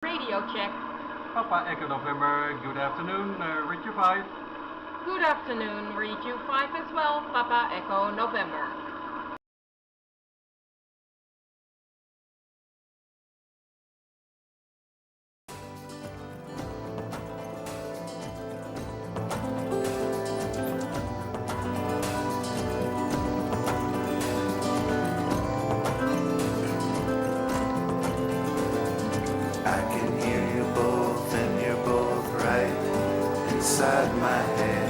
Radio check. Papa Echo November, good afternoon, read you 5. Good afternoon, read you 5 as well, Papa Echo November. I can hear you both and you're both right inside my head.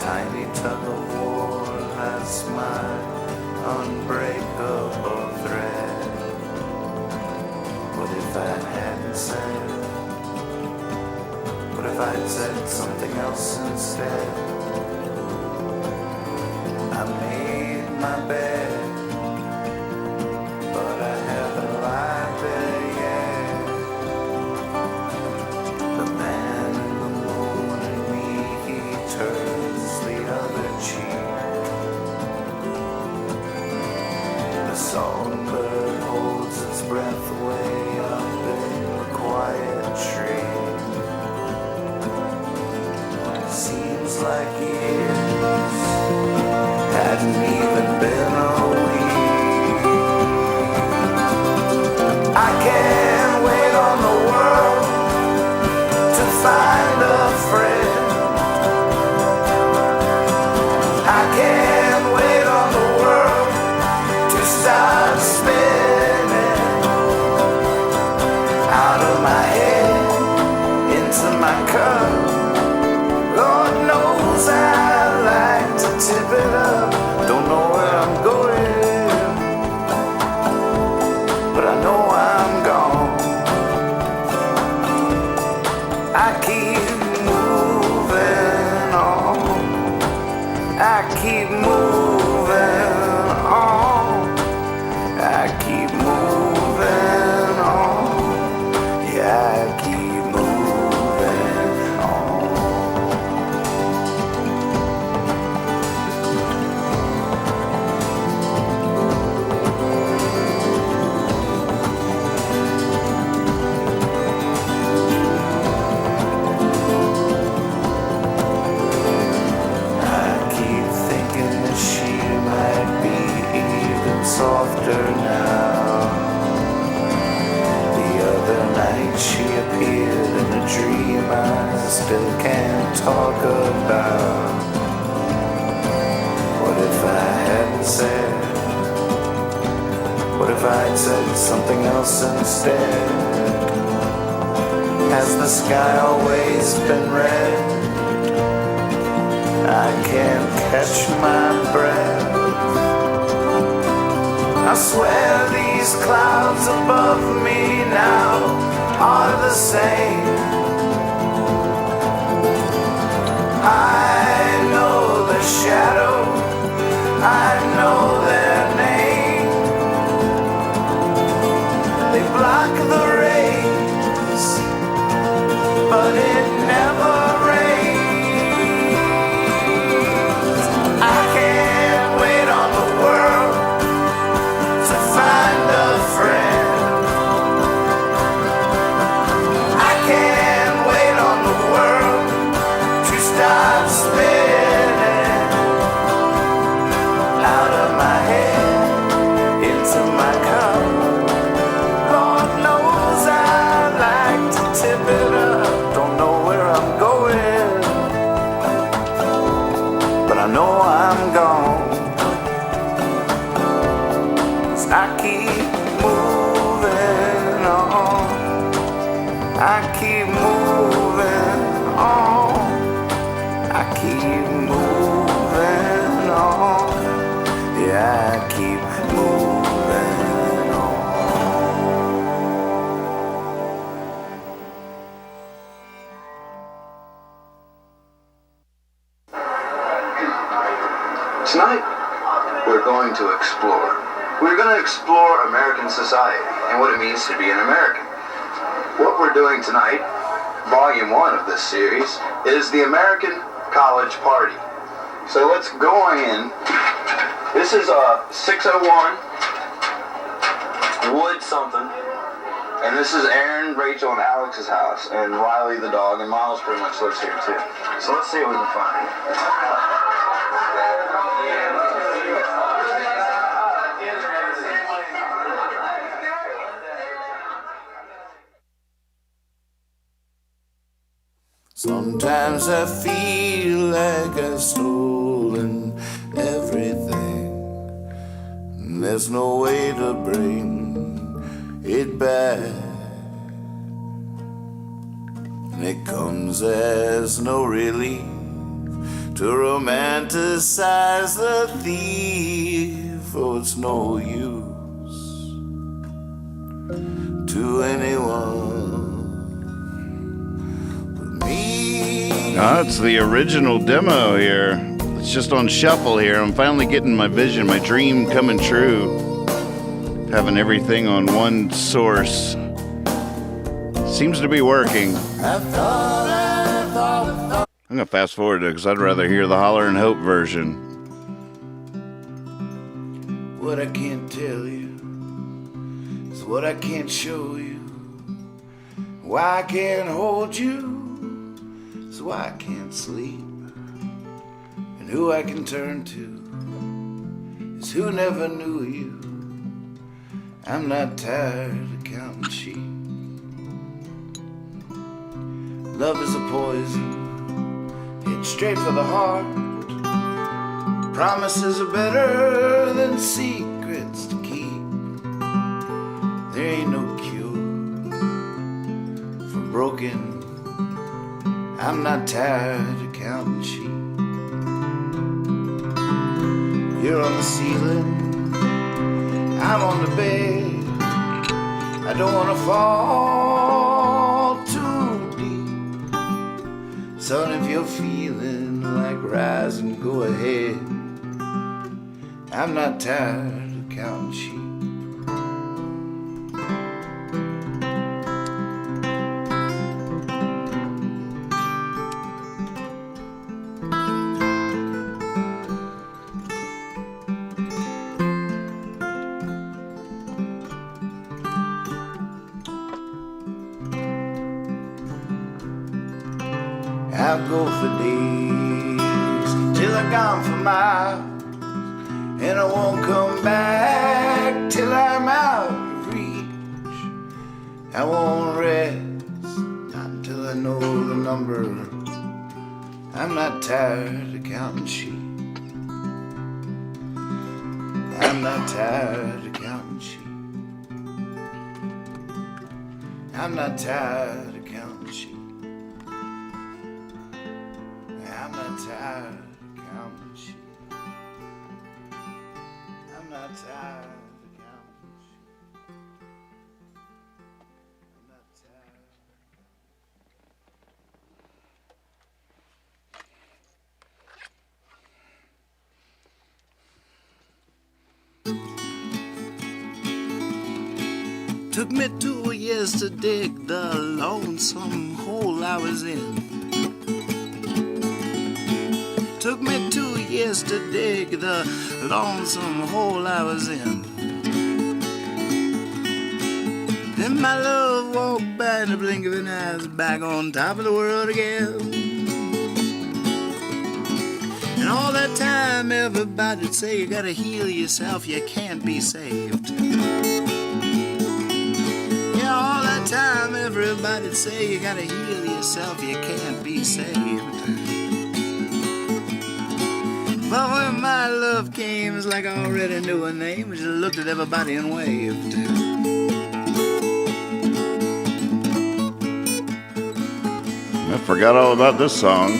Tiny tug of war has my unbreakable thread. What if I hadn't said? What if I'd said something else instead? I made my bed, but I haven't lied there yet. The man in the moon and me, he turns the other cheek. The songbird holds its breath way up in the quiet tree. Seems like years hadn't even been a week. I can't wait on the world to find a friend. I can't wait on the world to stop spinning out of my head into my cup. Lord knows I like to tip it up. Don't know where I'm going, but I know I'm gone. I keep moving on. I keep moving on. I keep moving on. Yeah, I keep moving on. Softer now. The other night she appeared in a dream I still can't talk about. What if I hadn't said? What if I'd said something else instead? Has the sky always been red? I can't catch my breath. I swear these clouds above me now are the same. I know the shadow, I know their name. They block the rays, but it never rains. I can't wait on the world to find a friend. I can't wait on the world to stop spinning out of my head into my cup. Lord knows I like to tip it up. Don't know where I'm going, but I know I'm gone. I keep moving on. I keep moving on. I keep moving on. Yeah, I keep moving on. Tonight, we're going to explore. We're going to explore American society and what it means to be an American. What we're doing tonight, volume 1 of this series, is the American College Party. So let's go on in. This is 601 Wood something. And this is Aaron, Rachel, and Alex's house. And Riley the dog, and Miles pretty much lives here too. So let's see what we can find. Sometimes I feel like I've stolen everything. There's no way to bring it back. And it comes as no relief to romanticize the thief. Oh, it's no use to anyone. It's the original demo here. It's just on shuffle here. I'm finally getting my vision, my dream coming true. Having everything on one source. Seems to be working. I'm going to fast forward it because I'd rather hear the Holler and Hope version. What I can't tell you is what I can't show you. Why I can't hold you is why I can't sleep. And who I can turn to is who never knew you. I'm not tired of counting sheep. Love is a poison, hit straight for the heart. Promises are better than secrets to keep. There ain't no cure for broken. I'm not tired of counting sheep. You're on the ceiling, I'm on the bed. I don't wanna fall too deep. Son, if you're feeling like rising, go ahead. I'm not tired of counting sheep. I'll go for days till I'm gone for miles, and I won't come back till I'm out of reach. I won't rest not until I know the number. I'm not tired of counting sheep. I'm not tired of counting sheep. I'm not tired of counting sheep. I'm not tired of counting sheep. I'm not tired of counting sheep. I'm not tired. Took me 2 years to dig the lonesome hole I was in. Took me 2 years to dig the lonesome hole I was in. Then my love walked by in the blink of an eye, was back on top of the world again. And all that time everybody'd say, you gotta heal yourself, you can't be saved. Yeah, all that time everybody'd say, you gotta heal yourself, you can't be saved. But when my love came, it's like I already knew her name. I just looked at everybody and waved. I forgot all about this song.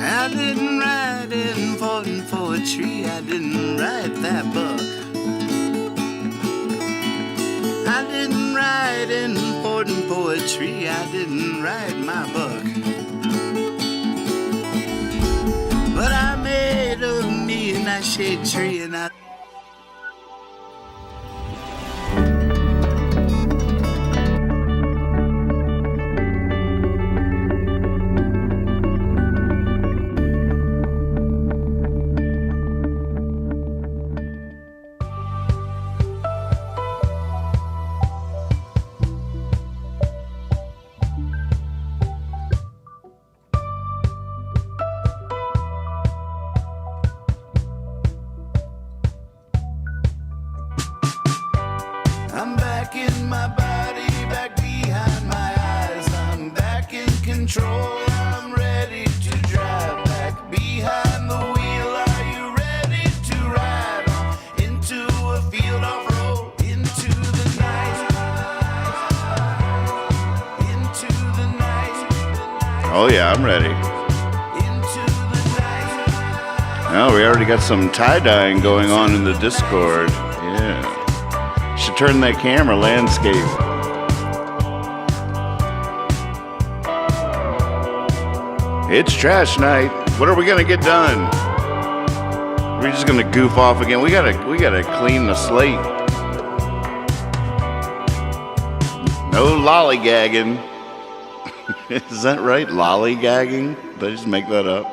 I didn't write important poetry, I didn't write that book. I didn't write important poetry, I didn't write my book. my shade tree and I I'm back in my body, back behind my eyes. I'm back in control. I'm ready to drive back behind the wheel. Are you ready to ride on into a field of road, into the night, into the night? Oh yeah, I'm ready. Into the night. Oh, we already got some tie-dyeing going on in the Discord. Yeah. Should turn that camera landscape. It's trash night. What are we gonna get done? We're just gonna goof off again. We gotta clean the slate. No lollygagging. Is that right? Lollygagging? Did I just make that up?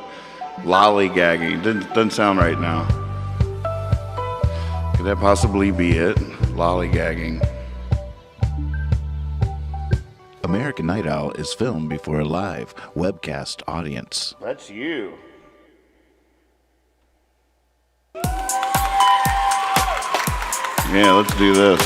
Lollygagging. Doesn't sound right now. Could that possibly be it? Lollygagging. American Night Owl is filmed before a live webcast audience. That's you. Yeah, let's do this.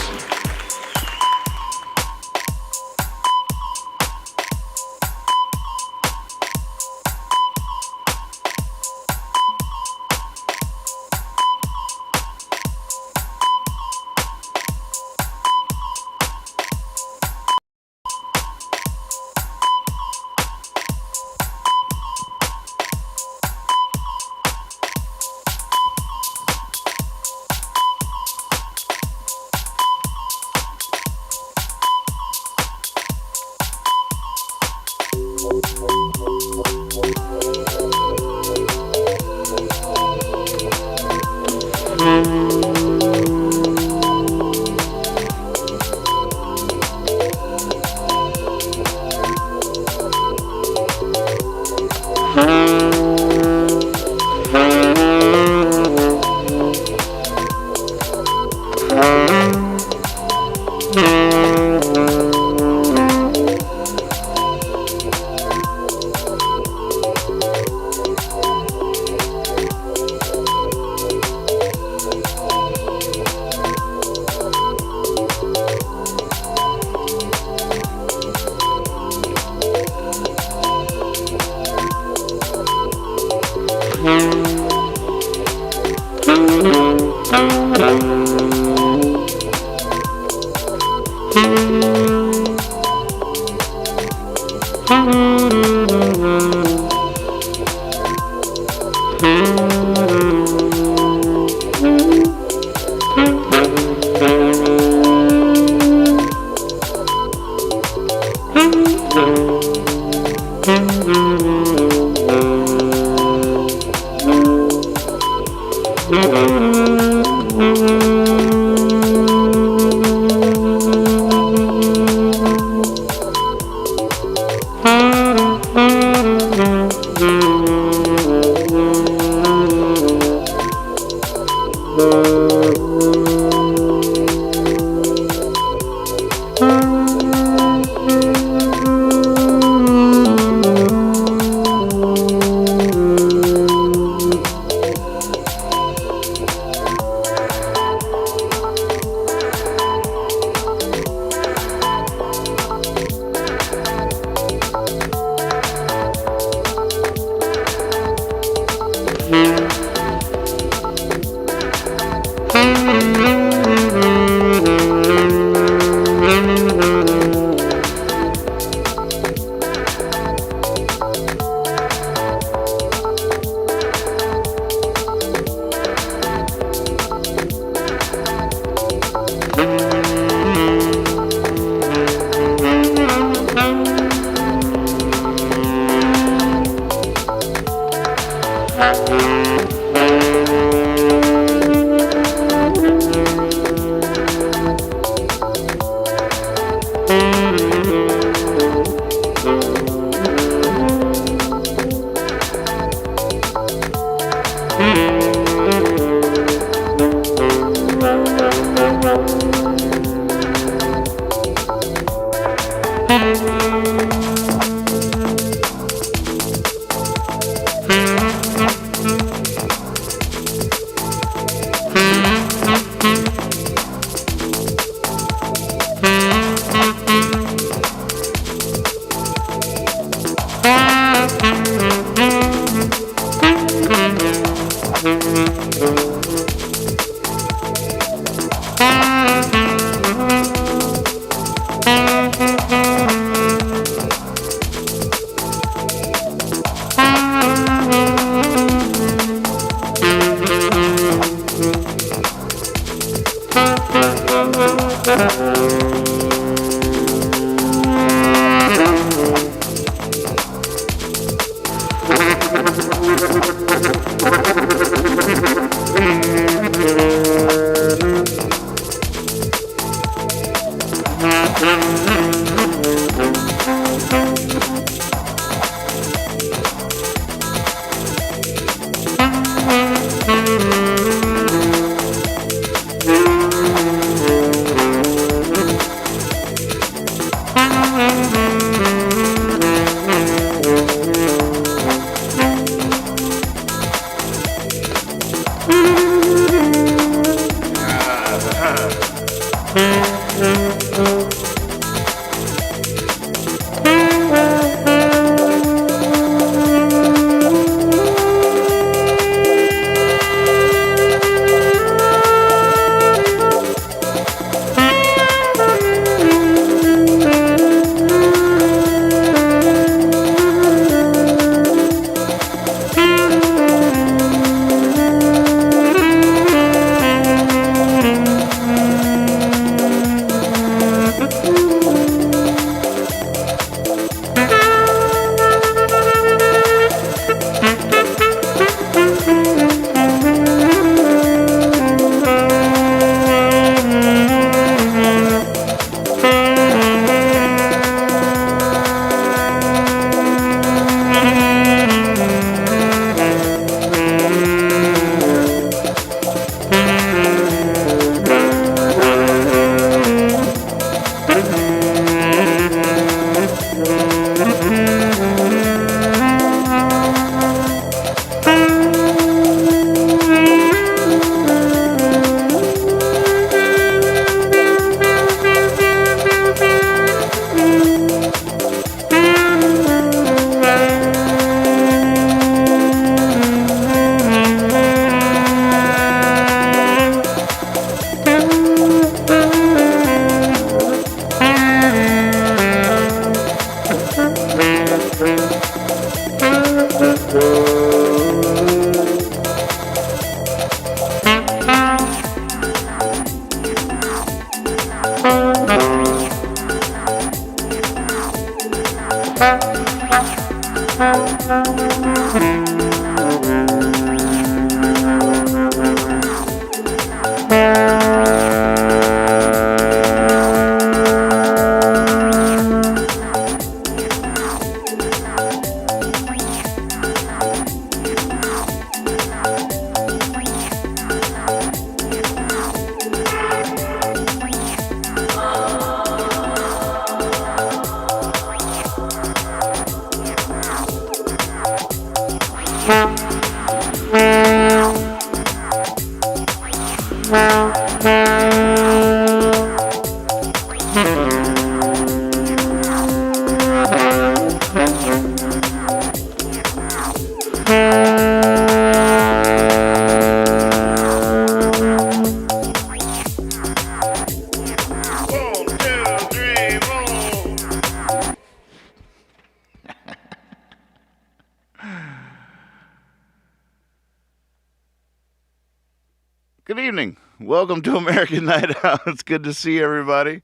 Good evening. Welcome to American Night Out. It's good to see everybody.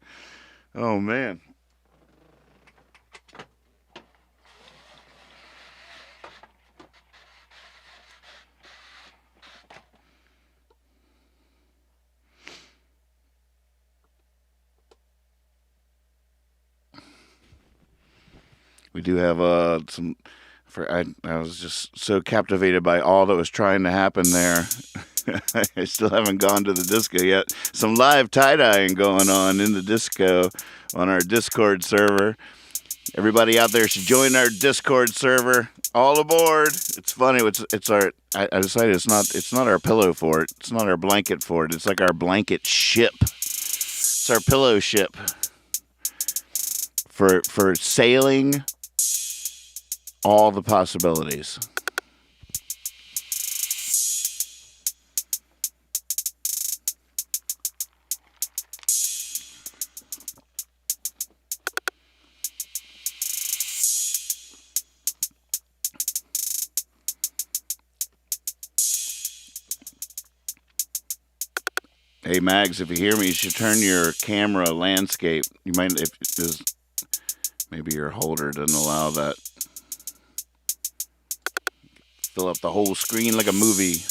Oh, man. We do have some... I was just so captivated by all that was trying to happen there. I still haven't gone to the disco yet. Some live tie-dyeing going on in the disco on our Discord server. Everybody out there should join our Discord server. All aboard! It's funny. It's our. I decided it's not our pillow fort. It's not our blanket fort. It's like our blanket ship. It's our pillow ship for sailing all the possibilities. Hey, Mags, if you hear me, you should turn your camera landscape. You might, if maybe your holder doesn't allow that. Fill up the whole screen like a movie.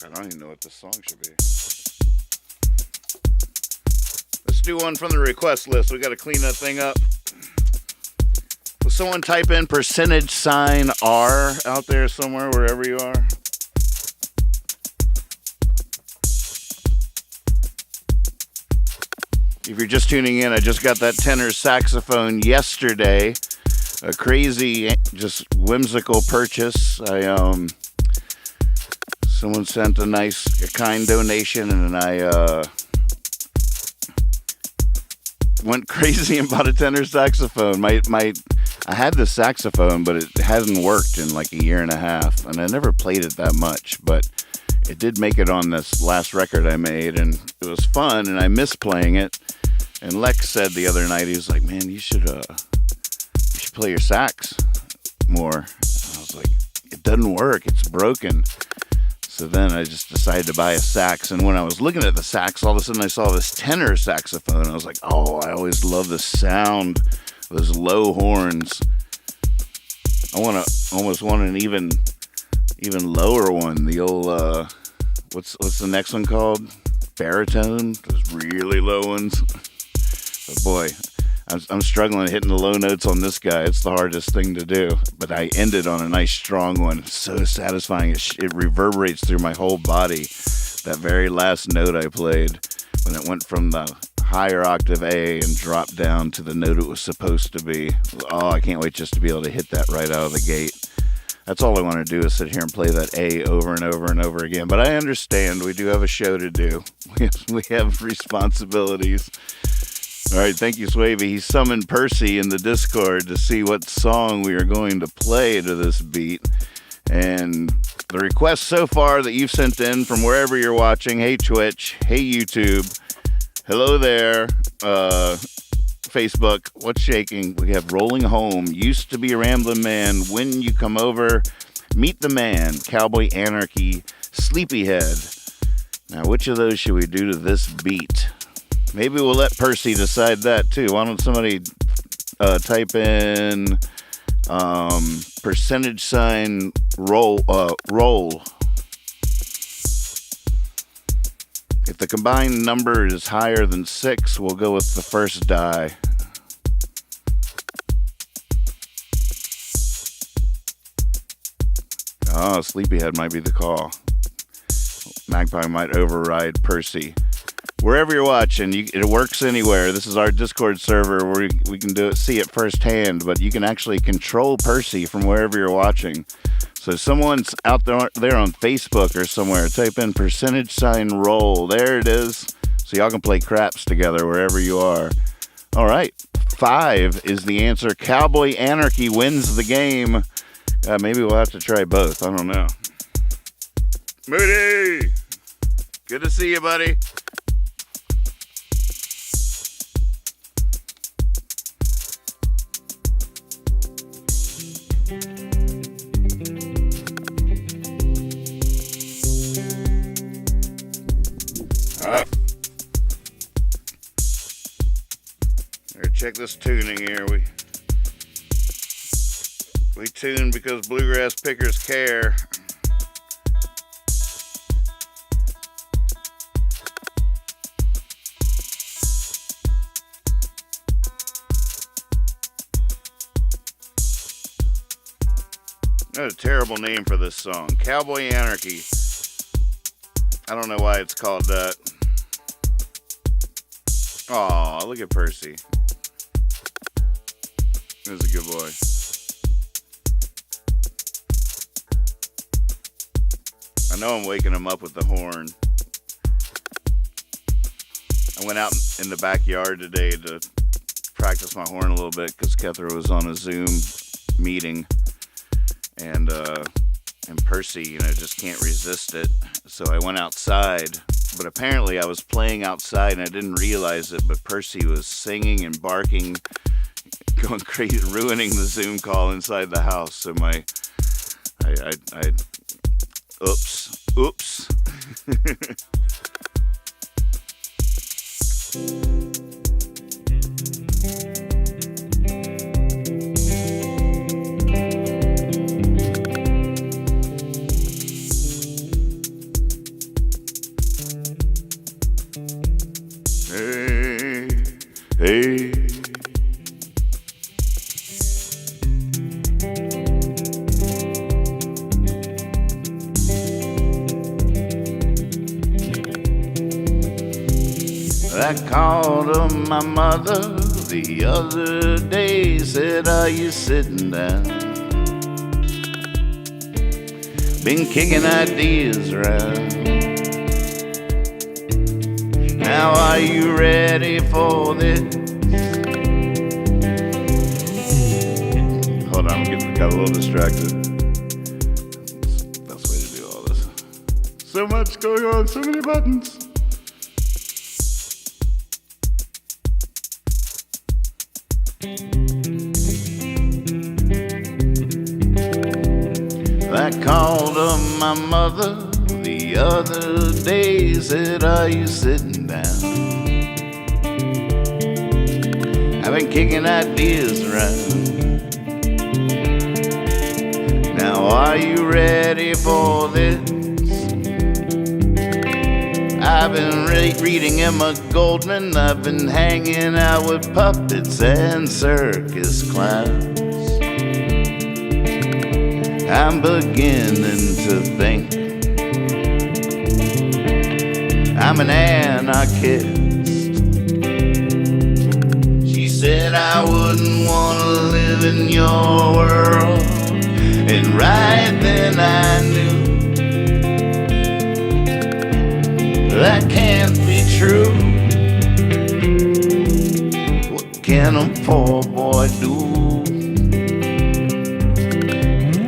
I don't even know what this song should be. Let's do one from the request list. We got to clean that thing up. Will someone type in %R out there somewhere, wherever you are? If you're just tuning in, I just got that tenor saxophone yesterday. A crazy, just whimsical purchase. Someone sent a kind donation, and I went crazy and bought a tenor saxophone. I had the saxophone, but it hasn't worked in like a year and a half, and I never played it that much, but it did make it on this last record I made, and it was fun, and I miss playing it. And Lex said the other night, he was like, man, you should play your sax more. And I was like, it doesn't work, it's broken. So then I just decided to buy a sax, and when I was looking at the sax, all of a sudden I saw this tenor saxophone. I was like, oh, I always love the sound of those low horns. I almost want an even lower one. The old what's the next one called? Baritone, those really low ones. But boy, I'm struggling hitting the low notes on this guy. It's the hardest thing to do. But I ended on a nice strong one. It's so satisfying. It reverberates through my whole body. That very last note I played, when it went from the higher octave A and dropped down to the note it was supposed to be. Oh, I can't wait just to be able to hit that right out of the gate. That's all I want to do is sit here and play that A over and over and over again. But I understand we do have a show to do. We have responsibilities. All right, thank you, Swavey. He summoned Percy in the Discord to see what song we are going to play to this beat. And the requests so far that you've sent in from wherever you're watching, hey Twitch, hey YouTube, hello there, Facebook, what's shaking? We have Rolling Home, Used to Be a Ramblin' Man, When You Come Over, Meet the Man, Cowboy Anarchy, Sleepyhead. Now, which of those should we do to this beat? Maybe we'll let Percy decide that too. Why don't somebody type in $roll. If the combined number is higher than 6, we'll go with the first die. Oh, Sleepyhead might be the call. Magpie might override Percy. Wherever you're watching, it works anywhere. This is our Discord server where we can see it firsthand, but you can actually control Percy from wherever you're watching. So someone's out there on Facebook or somewhere, type in $roll. There it is. So y'all can play craps together wherever you are. All right, 5 is the answer. Cowboy Anarchy wins the game. Maybe we'll have to try both. I don't know. Moody! Good to see you, buddy. Check this tuning here. We tune because bluegrass pickers care. That's a terrible name for this song. Cowboy Anarchy. I don't know why it's called that. Aw, look at Percy. He's a good boy. I know I'm waking him up with the horn. I went out in the backyard today to practice my horn a little bit because Kethra was on a Zoom meeting. And Percy, just can't resist it. So I went outside. But apparently I was playing outside and I didn't realize it. But Percy was singing and barking, going crazy, ruining the Zoom call inside the house. So Oops. Hey. I called up my mother the other day, said, are you sitting down? Been kicking ideas around. Now are you ready for this? Hold on, got a little distracted. That's the way to do all this. So much going on, so many buttons. I called up my mother the other day, said, are you sitting down? I've been kicking ideas around. Now are you ready for this? I've been reading Emma Goldman. I've been hanging out with puppets and circus clowns. I'm beginning to think I'm an anarchist. She said I wouldn't want to live in your world, and right then I knew that can't be true. What can a poor boy do?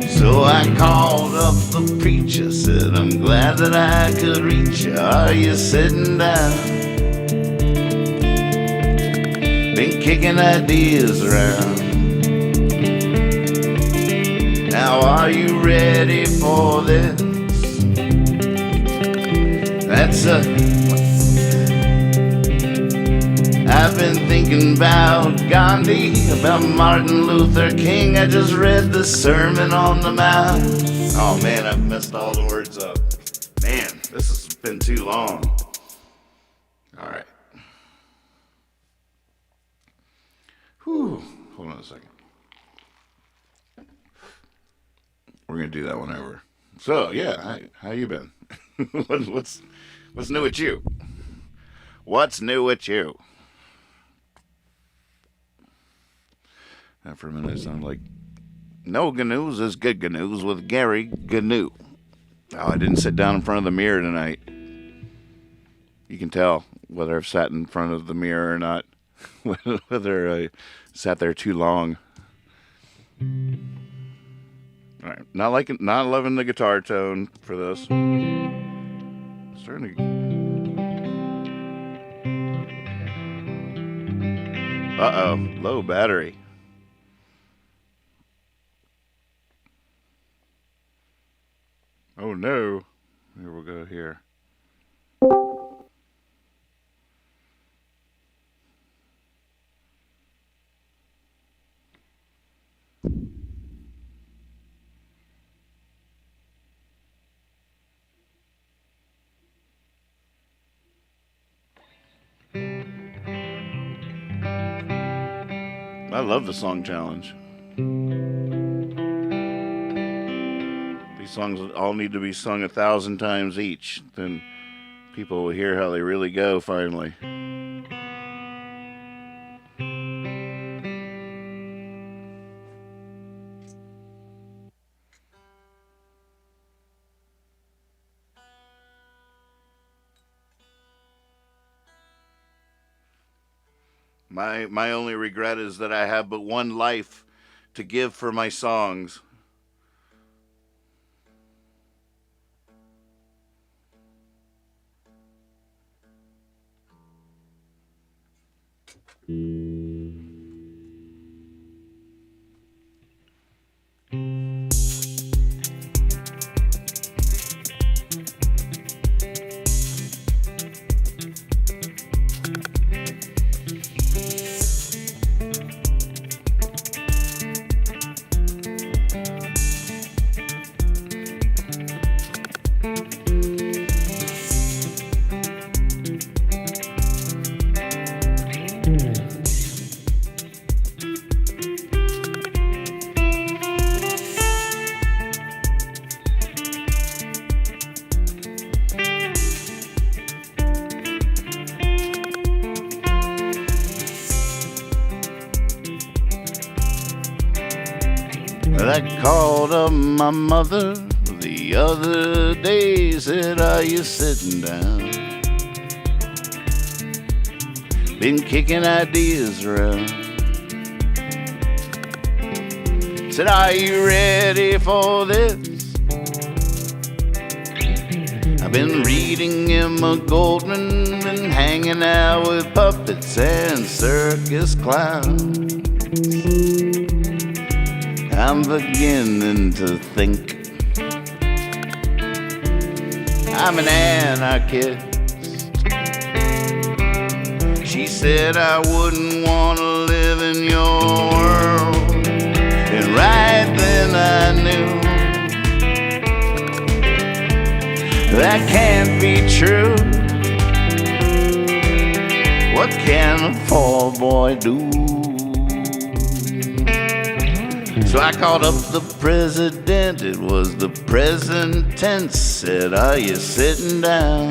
So I called up the preacher, said, I'm glad that I could reach you. Are you sitting down? Been kicking ideas around. Now are you ready for this? I've been thinking about Gandhi, about Martin Luther King. I just read the Sermon on the Mount. Oh man, I've messed all the words up. Man, this has been too long. All right. Whew. Hold on a second. We're gonna do that one over. So yeah, how you been? What's new with you? What's new with you? And for a minute, it sounded like no GNUs is good GNUs with Gary GNU. Oh, I didn't sit down in front of the mirror tonight. You can tell whether I've sat in front of the mirror or not. Whether I sat there too long. All right, not loving the guitar tone for this. Starting to. Uh-oh, low battery. Oh no. Here we'll go here. I love the song challenge. These songs all need to be sung 1,000 times each. Then people will hear how they really go finally. My only regret is that I have but one life to give for my songs. I called up my mother the other day, said, are you sitting down? Been kicking ideas around. Said, are you ready for this? I've been reading Emma Goldman, been hanging out with puppets and circus clowns. I'm beginning to think I'm an anarchist. She said I wouldn't want to live in your world, and right then I knew that can't be true. What can a poor boy do? So I called up the president, it was the present tense, said, are you sitting down?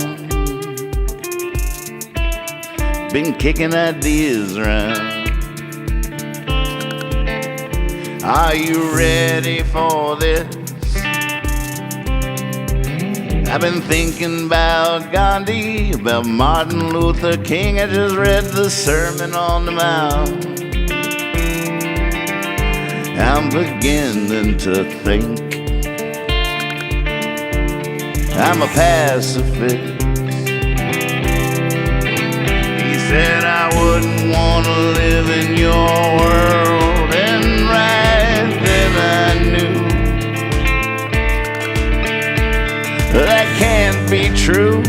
Been kicking ideas around. Are you ready for this? I've been thinking about Gandhi, about Martin Luther King. I just read the Sermon on the Mount. I'm beginning to think I'm a pacifist. He said I wouldn't want to live in your world, and right then I knew that can't be true.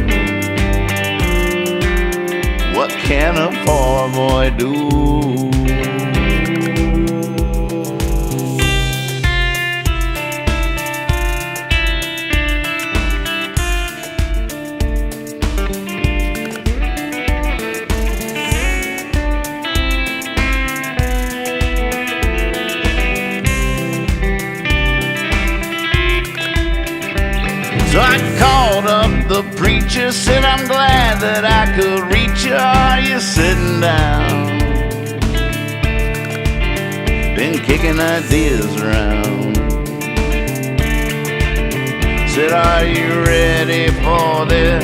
What can a poor boy do? So I called up the preacher, said I'm glad that I could reach you. Are you sitting down? Been kicking ideas around. Said, are you ready for this?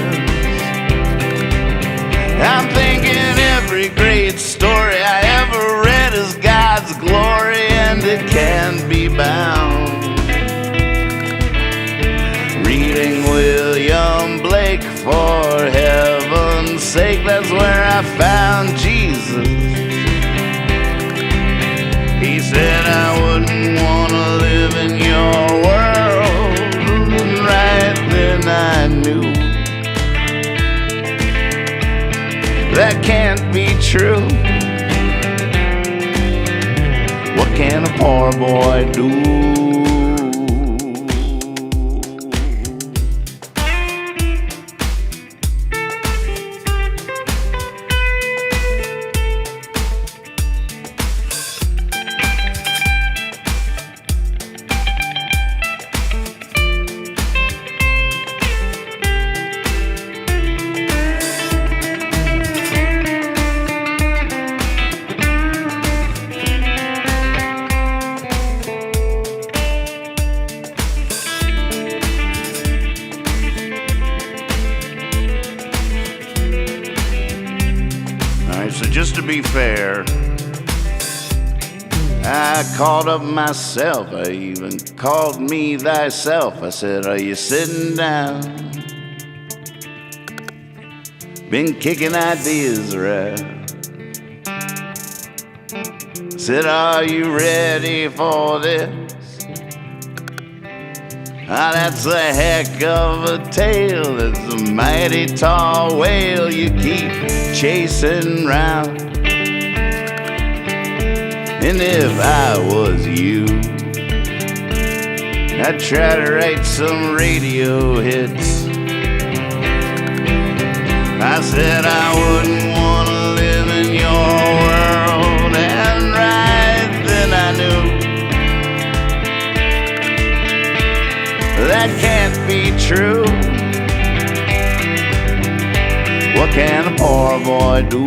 I'm thinking every great story I ever read is God's glory, and it can be bound. Reading William Blake, for heaven's sake, that's where I found Jesus. He said I wouldn't want to live in your world, and right then I knew that can't be true. What can a poor boy do? So just to be fair, I called up myself. I even called me thyself. I said, are you sitting down? Been kicking ideas around. Said, are you ready for this? Ah, that's a heck of a tale. It's a mighty tall whale you keep chasing round. And if I was you, I'd try to write some radio hits. I said I wouldn't want to live in your world, and right then I knew that can't be true. What can a poor boy do?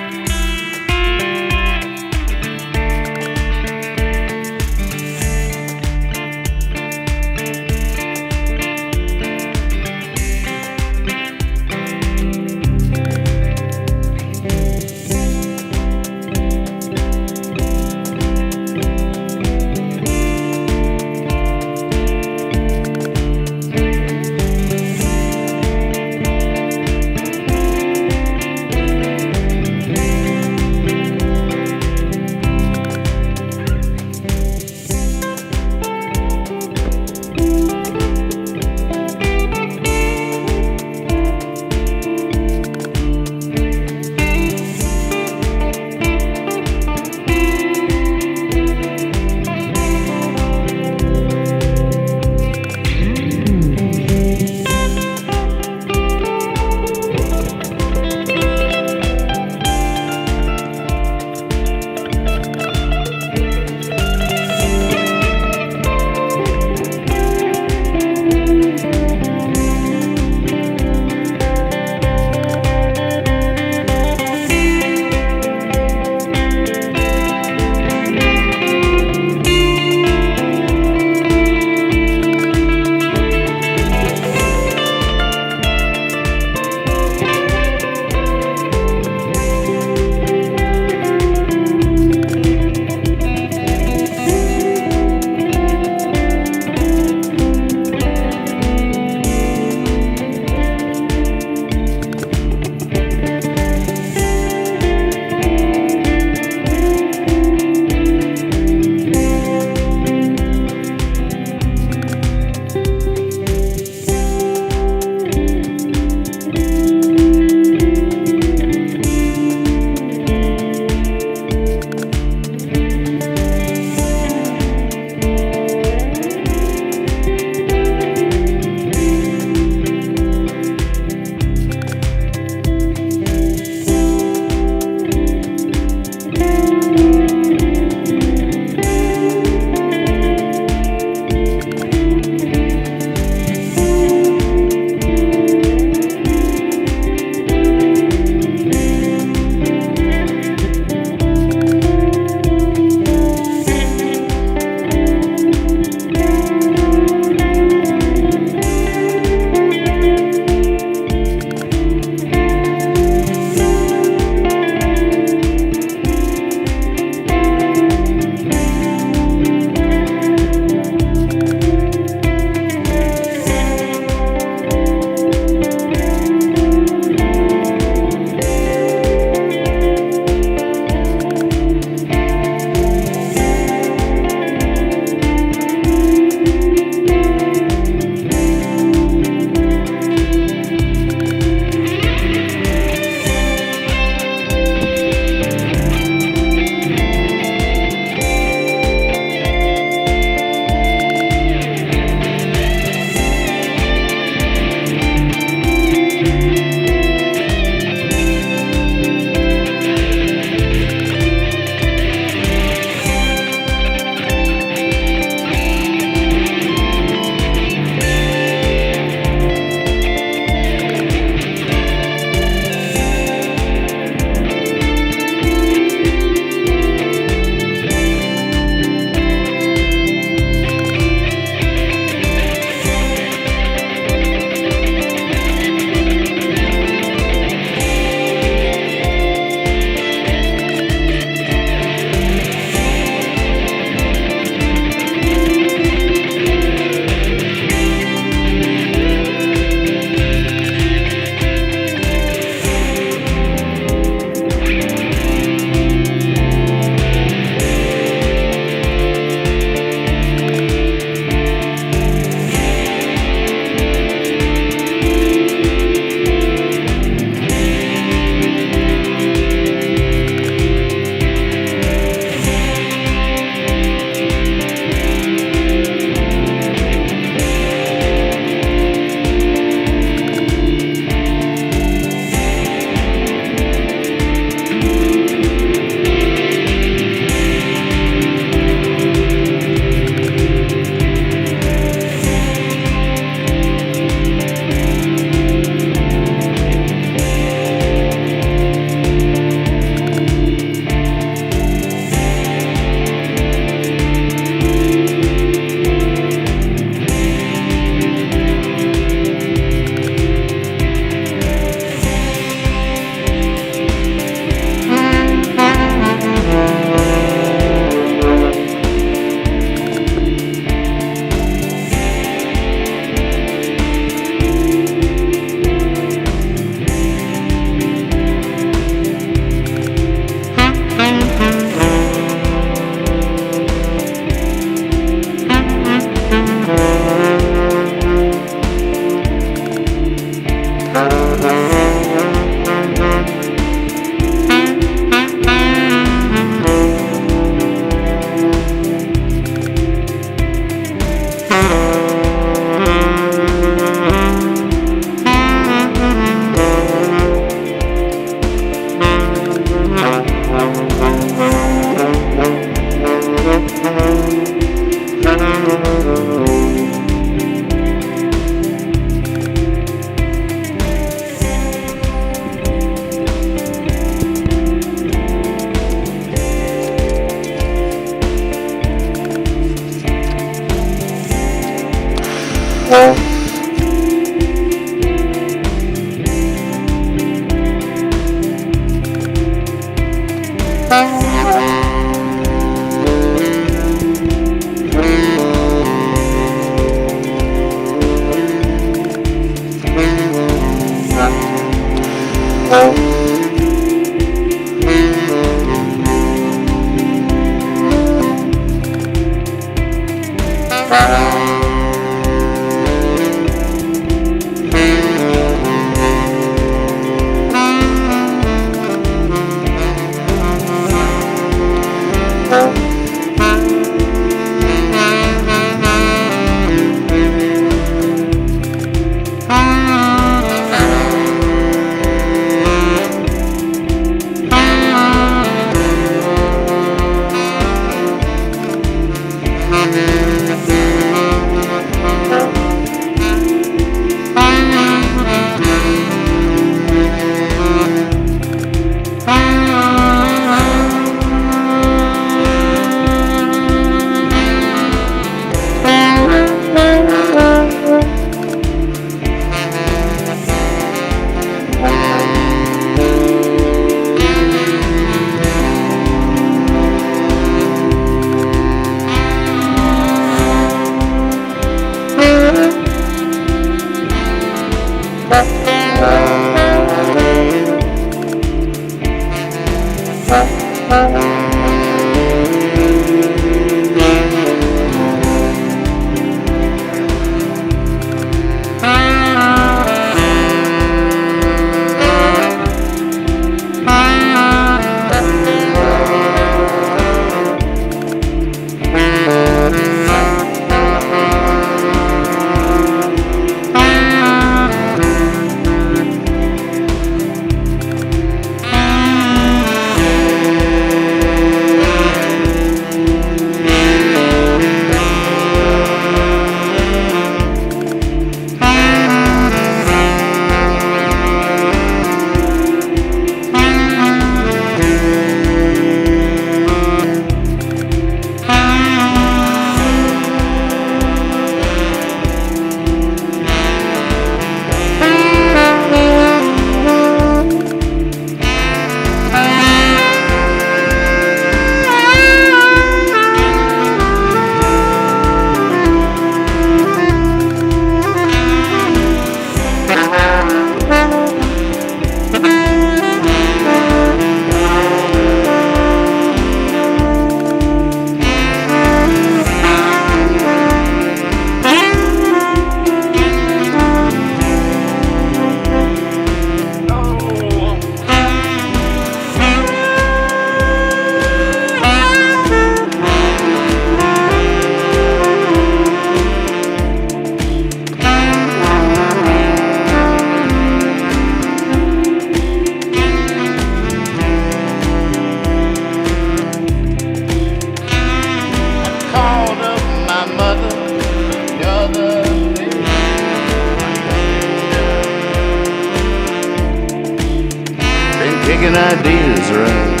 kicking ideas around.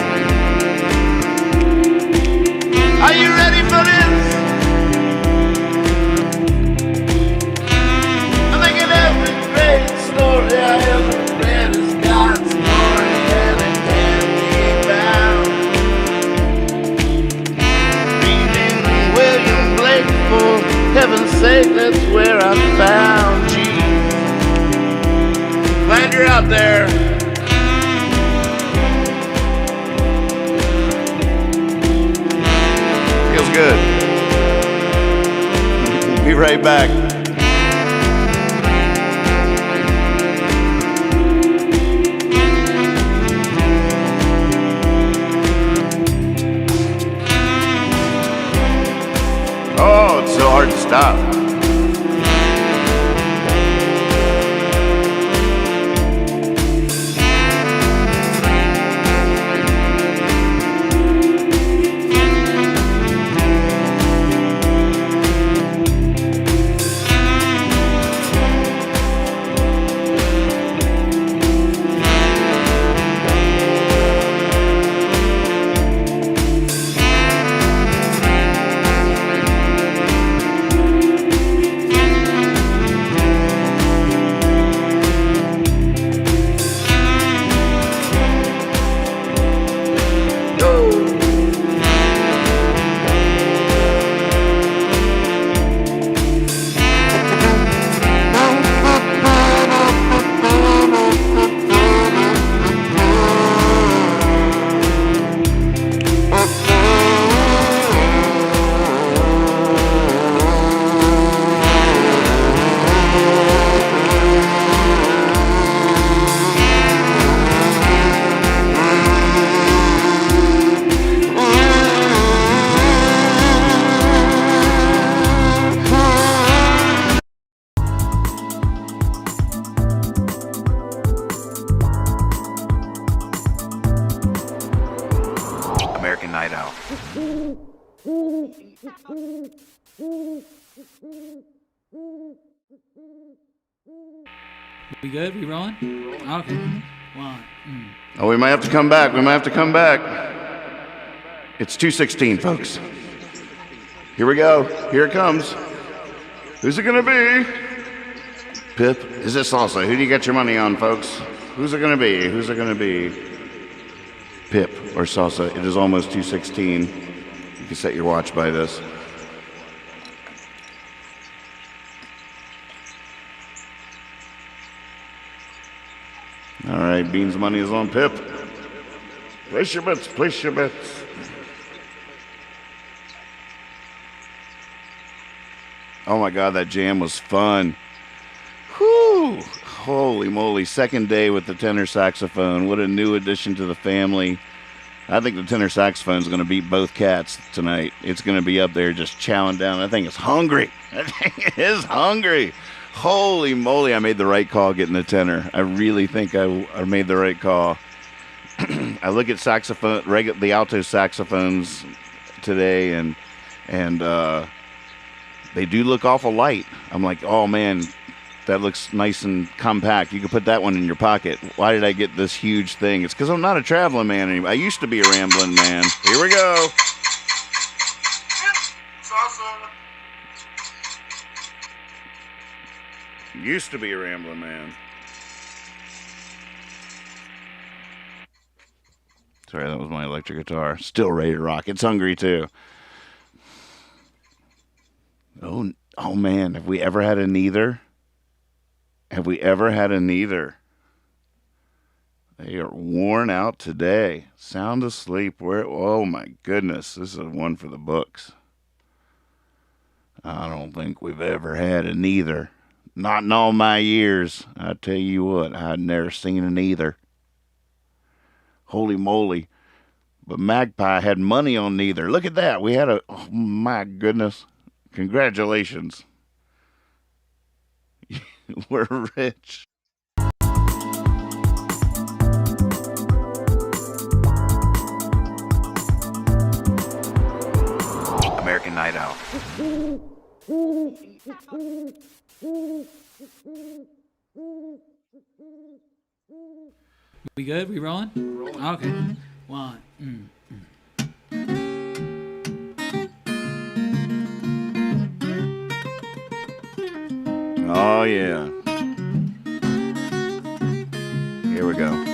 Are you ready for this? I think in every great story I ever read is God's story, and it can't be bound. Reading William Blake, for heaven's sake, that's where I found you. Glad you're out there. Feels good. We'll be right back. Oh, it's so hard to stop. American Night Owl. We good? We rolling? Okay. One. Oh, we might have to come back. It's 2:16, folks. Here we go. Here it comes. Who's it gonna be? Pip? Is it Salsa? Who do you get your money on, folks? Who's it gonna be? Pip or Salsa? It is almost 2:16. You can set your watch by this. All right, Bean's money is on Pip. Place your bets. Oh my God, that jam was fun. Whew! Holy moly, second day with the tenor saxophone. What a new addition to the family. I think the tenor saxophone is going to beat both cats tonight. It's going to be up there just chowing down. I think it's hungry. Holy moly, I made the right call getting the tenor. I really think I made the right call. I look at the alto saxophones today, and they do look awful light. I'm like, oh man, that looks nice and compact. You can put that one in your pocket. Why did I get this huge thing? It's because I'm not a traveling man anymore. I used to be a rambling man. Here we go. Used to be a rambling man. Sorry, that was my electric guitar. Still ready to rock. It's hungry too. Oh man, have we ever had a neither? They are worn out today. Sound asleep. Oh my goodness, this is one for the books. I don't think we've ever had a neither. Not in all my years. I tell you what, I'd never seen an either. Holy moly. But Magpie had money on neither. Look at that. We had oh my goodness. Congratulations. We're rich. American Night Owl. We good? We rolling? Okay. One. Oh, yeah. Here we go.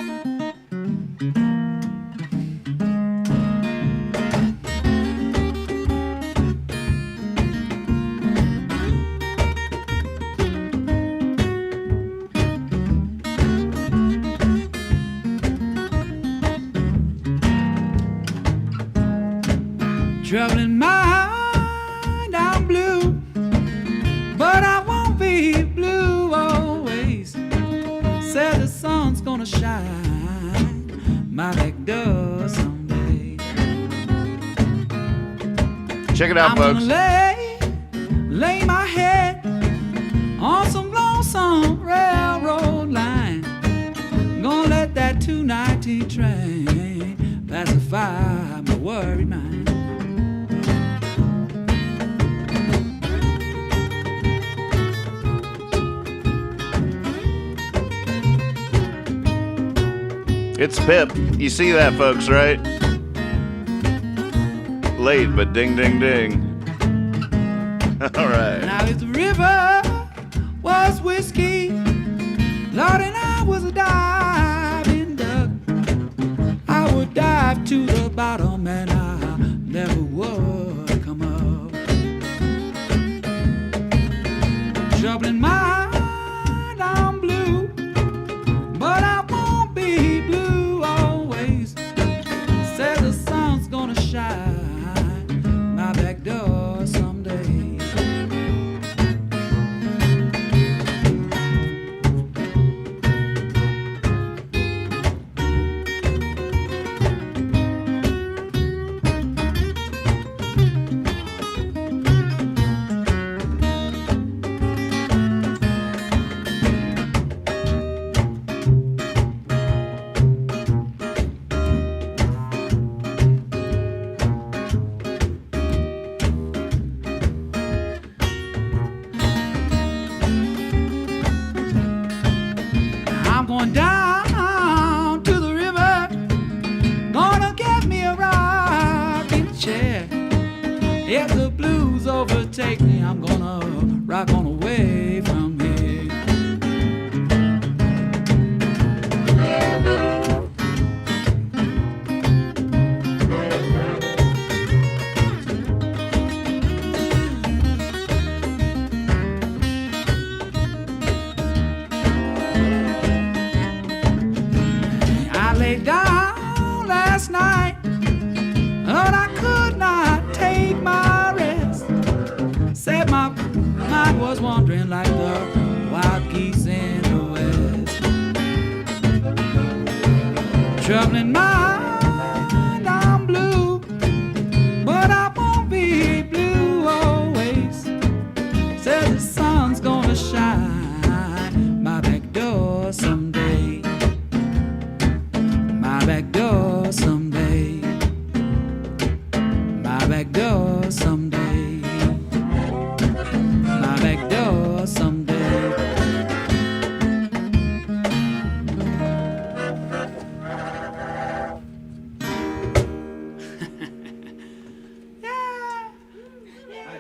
Troubling mind, I'm blue, but I won't be blue always. Said the sun's gonna shine my back door someday. Check it out, I'm folks. gonna lay my head on some lonesome railroad line. Gonna let that 219 train pacify my worried mind. It's Pip. You see that, folks, right? Late, but ding, ding, ding. All right. Now if the river was whiskey, Lord, and I was a diving duck, I would dive to the bottom and I never would come up. Trouble in mind, I'm blue, but I won't be blue always. Said the sun's gonna shine my back door someday. overtake me, I'm gonna rock on away from here. I lay down last night, but I could not take my rest. Said my mind was wandering like the wild geese in the west. Troubling mind, I'm blue, but I won't be blue always. Says the sun's gonna shine my back door someday. My back door someday. My back door someday. My back door someday.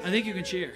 I think you can cheer.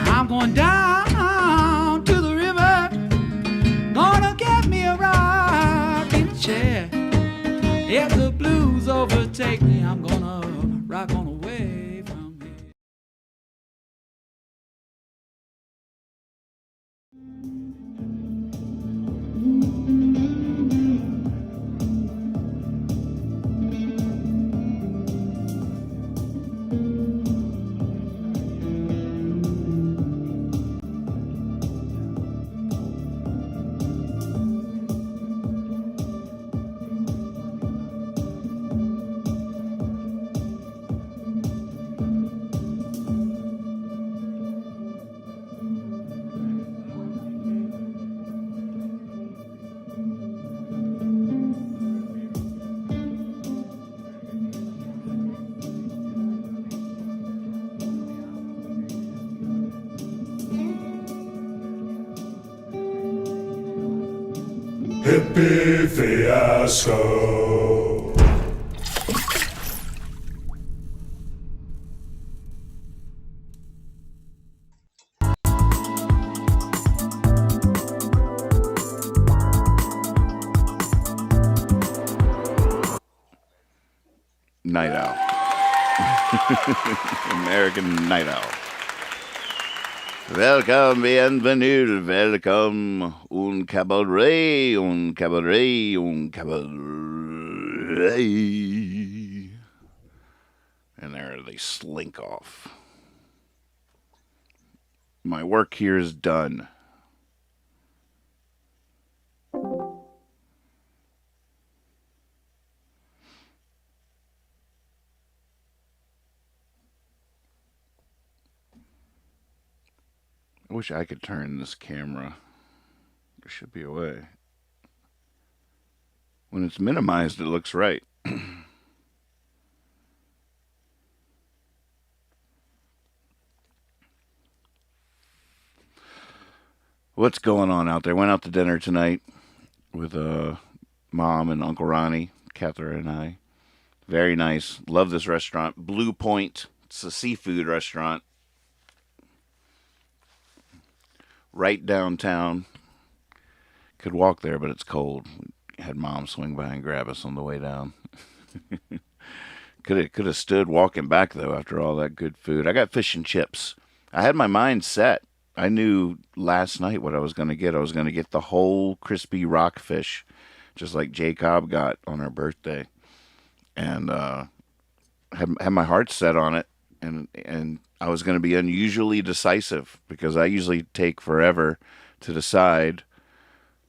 I'm going down to the river, gonna get me a rocking chair. If the blues overtake me, I'm gonna rock on away from here. Hippie fiasco. Night Owl. American Night Owl. Welcome, bienvenue, welcome, un cabaret, un cabaret, un cabaret. And there they slink off. My work here is done. I wish I could turn this camera. There should be a way. When it's minimized, it looks right. What's going on out there? Went out to dinner tonight with Mom and Uncle Ronnie, Catherine and I. Very nice. Love this restaurant. Blue Point. It's a seafood restaurant. Right downtown. Could walk there, but it's cold. Had Mom swing by and grab us on the way down. Could have stood walking back, though, after all that good food. I got fish and chips. I had my mind set. I knew last night what I was going to get. I was going to get the whole crispy rockfish, just like J. Cobb got on her birthday. And had my heart set on it. And I was going to be unusually decisive because I usually take forever to decide.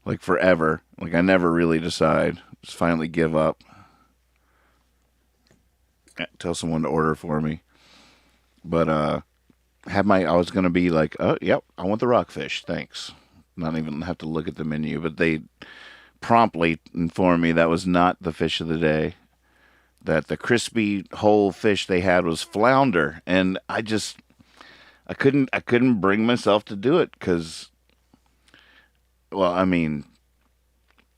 Like forever. Like I never really decide. Just finally give up. tell someone to order for me. But I was gonna be like, oh yep, I want the rockfish, thanks. Not even have to look at the menu, but they promptly informed me that was not the fish of the day. That the crispy whole fish they had was flounder, and I couldn't bring myself to do it because, well, I mean,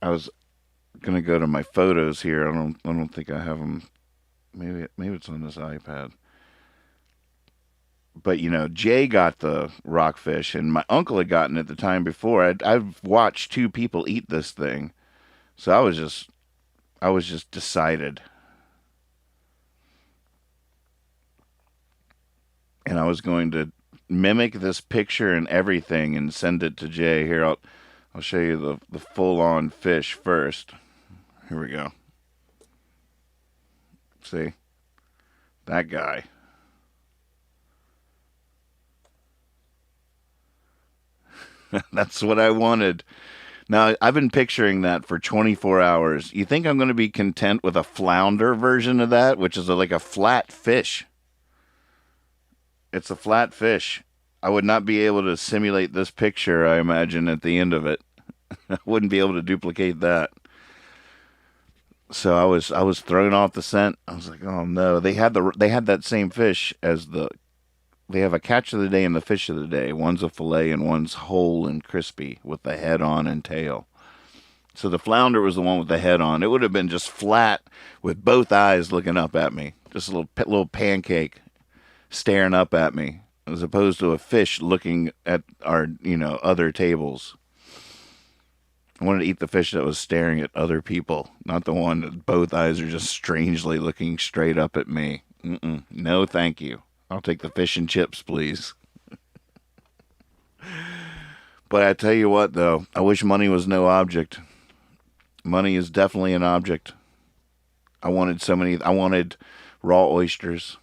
I was gonna go to my photos here. I don't think I have them. Maybe it's on this iPad. But Jay got the rockfish, and my uncle had gotten it the time before. I've watched two people eat this thing, so I was just decided. And I was going to mimic this picture and everything and send it to Jay. Here, I'll show you the full-on fish first. Here we go. See? That guy. That's what I wanted. Now, I've been picturing that for 24 hours. You think I'm going to be content with a flounder version of that, which is like a flat fish? It's a flat fish. I would not be able to simulate this picture, I imagine, at the end of it. I wouldn't be able to duplicate that. So I was thrown off the scent. I was like, oh no. They had that same fish as they have a catch of the day and the fish of the day. One's a fillet and one's whole and crispy with the head on and tail. So the flounder was the one with the head on. It would have been just flat with both eyes looking up at me. Just a little pancake staring up at me, as opposed to a fish looking at our, other tables. I wanted to eat the fish that was staring at other people, not the one that both eyes are just strangely looking straight up at me. No, thank you. I'll take the fish and chips, please. But I tell you what, though, I wish money was no object. Money is definitely an object. I wanted raw oysters.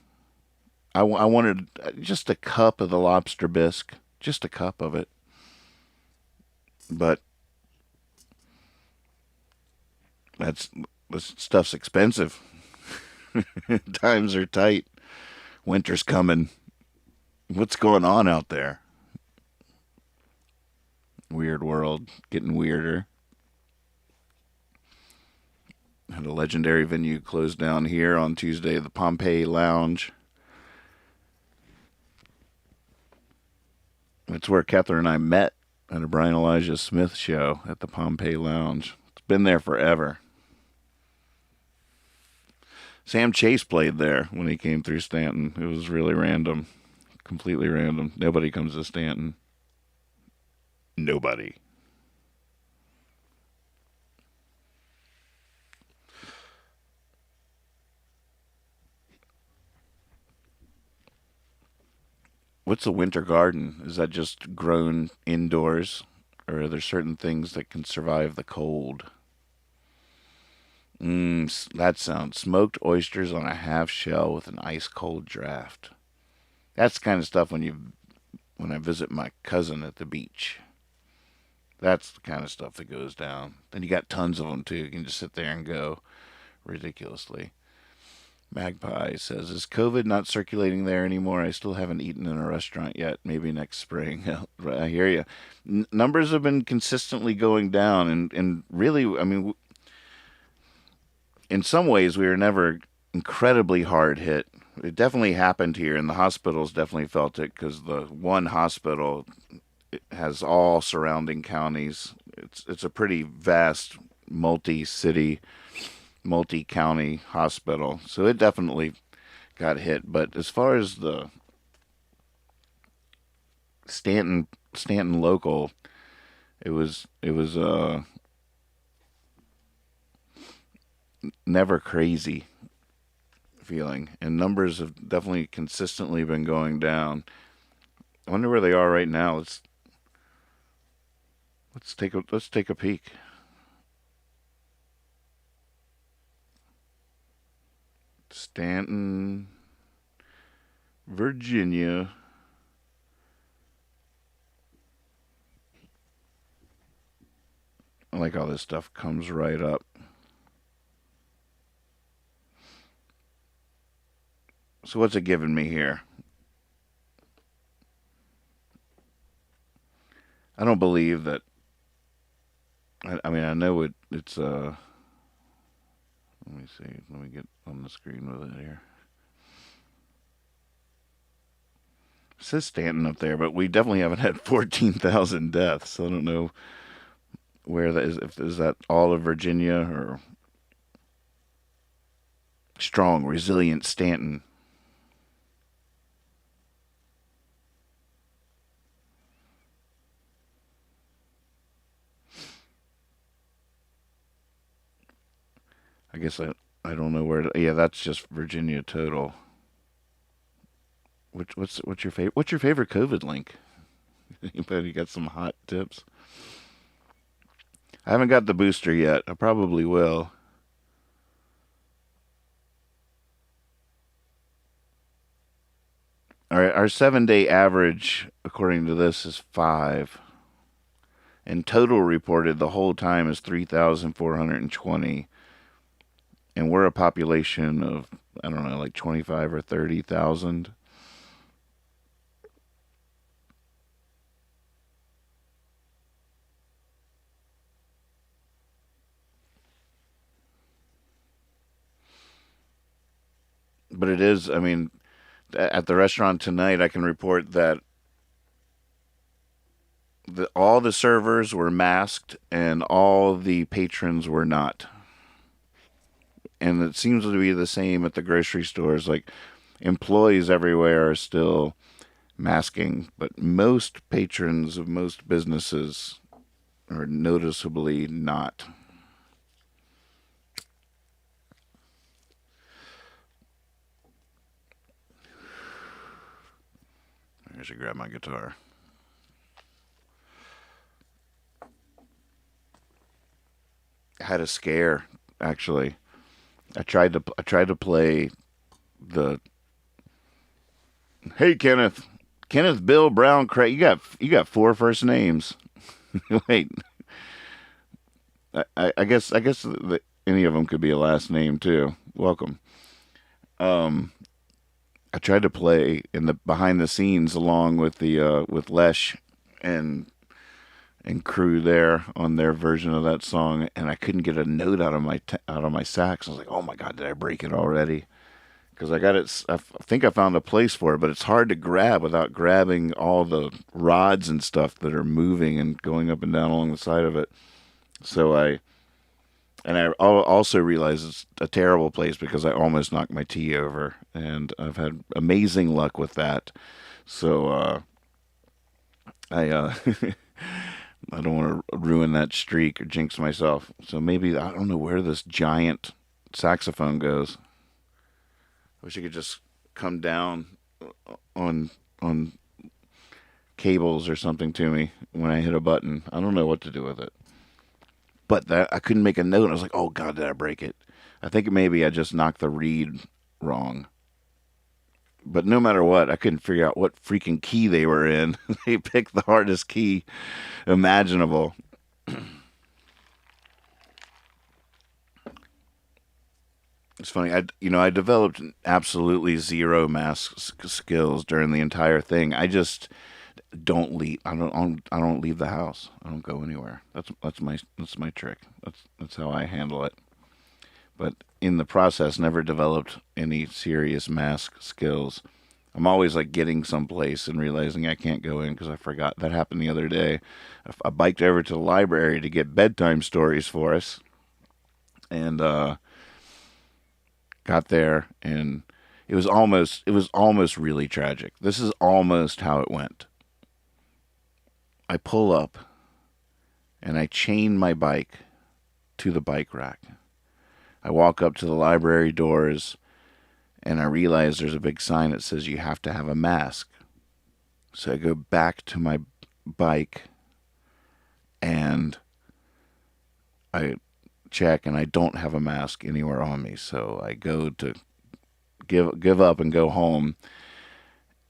I wanted just a cup of the lobster bisque. Just a cup of it. But this stuff's expensive. Times are tight. Winter's coming. What's going on out there? Weird world. Getting weirder. Had a legendary venue closed down here on Tuesday, the Pompeii Lounge. It's where Catherine and I met at a Brian Elijah Smith show at the Pompeii Lounge. It's been there forever. Sam Chase played there when he came through Stanton. It was really random. Completely random. Nobody comes to Stanton. Nobody. What's a winter garden? Is that just grown indoors? Or are there certain things that can survive the cold? That sounds smoked oysters on a half shell with an ice cold draft. That's the kind of stuff when I visit my cousin at the beach. That's the kind of stuff that goes down. Then you got tons of them too. You can just sit there and go ridiculously. Magpie says, is COVID not circulating there anymore? I still haven't eaten in a restaurant yet. Maybe next spring. I hear you. Numbers have been consistently going down, and really, I mean, in some ways, we were never incredibly hard hit. It definitely happened here, and the hospitals definitely felt it because the one hospital has all surrounding counties. It's a pretty vast, multi-city, multi-county hospital, so it definitely got hit. But as far as the Stanton local, it was never crazy feeling, and numbers have definitely consistently been going down. I wonder where they are right now. Let's take a peek. Stanton, Virginia. I like how this stuff comes right up. So what's it giving me here? I don't believe that. I mean, I know it's let me see. Let me get on the screen with it here. It says Stanton up there, but we definitely haven't had 14,000 deaths. So I don't know where that is. If is that all of Virginia or strong, resilient Stanton? I guess I don't know where. Yeah, that's just Virginia total. What's your favorite? What's your favorite COVID link? Anybody got some hot tips? I haven't got the booster yet. I probably will. All right, our 7-day average, according to this, is 5. And total reported the whole time is 3,420. And we're a population of, I don't know, like 25 or 30,000. But it is, I mean, at the restaurant tonight, I can report that all the servers were masked and all the patrons were not. And it seems to be the same at the grocery stores. Like, employees everywhere are still masking, but most patrons of most businesses are noticeably not. I should grab my guitar. I had a scare, actually. I tried to play the Hey Kenneth Bill Brown Craig. You got 4 first names. Wait. I guess any of them could be a last name too. Welcome. I tried to play in the behind the scenes along with the with Lesh and crew there on their version of that song, and I couldn't get a note out of my sax. I was like, "Oh my God, did I break it already?" Because I got it. I think I found a place for it, but it's hard to grab without grabbing all the rods and stuff that are moving and going up and down along the side of it. So I also realized it's a terrible place because I almost knocked my tea over, and I've had amazing luck with that. So I I don't want to ruin that streak or jinx myself. So maybe I don't know where this giant saxophone goes. I wish it could just come down on cables or something to me when I hit a button. I don't know what to do with it. But that I couldn't make a note. I was like, oh God, did I break it? I think maybe I just knocked the reed wrong. But no matter what, I couldn't figure out what freaking key they were in. They picked the hardest key imaginable. It's funny. I developed absolutely zero mask skills during the entire thing. I just don't leave. I don't leave the house. I don't go anywhere. That's my trick. That's how I handle it. But in the process, never developed any serious mask skills. I'm always like getting someplace and realizing I can't go in because I forgot. That happened the other day. I biked over to the library to get bedtime stories for us, and got there, and it was almost really tragic. This is almost how it went. I pull up, and I chain my bike to the bike rack. I walk up to the library doors, and I realize there's a big sign that says you have to have a mask. So I go back to my bike, and I check, and I don't have a mask anywhere on me. So I go to give up and go home,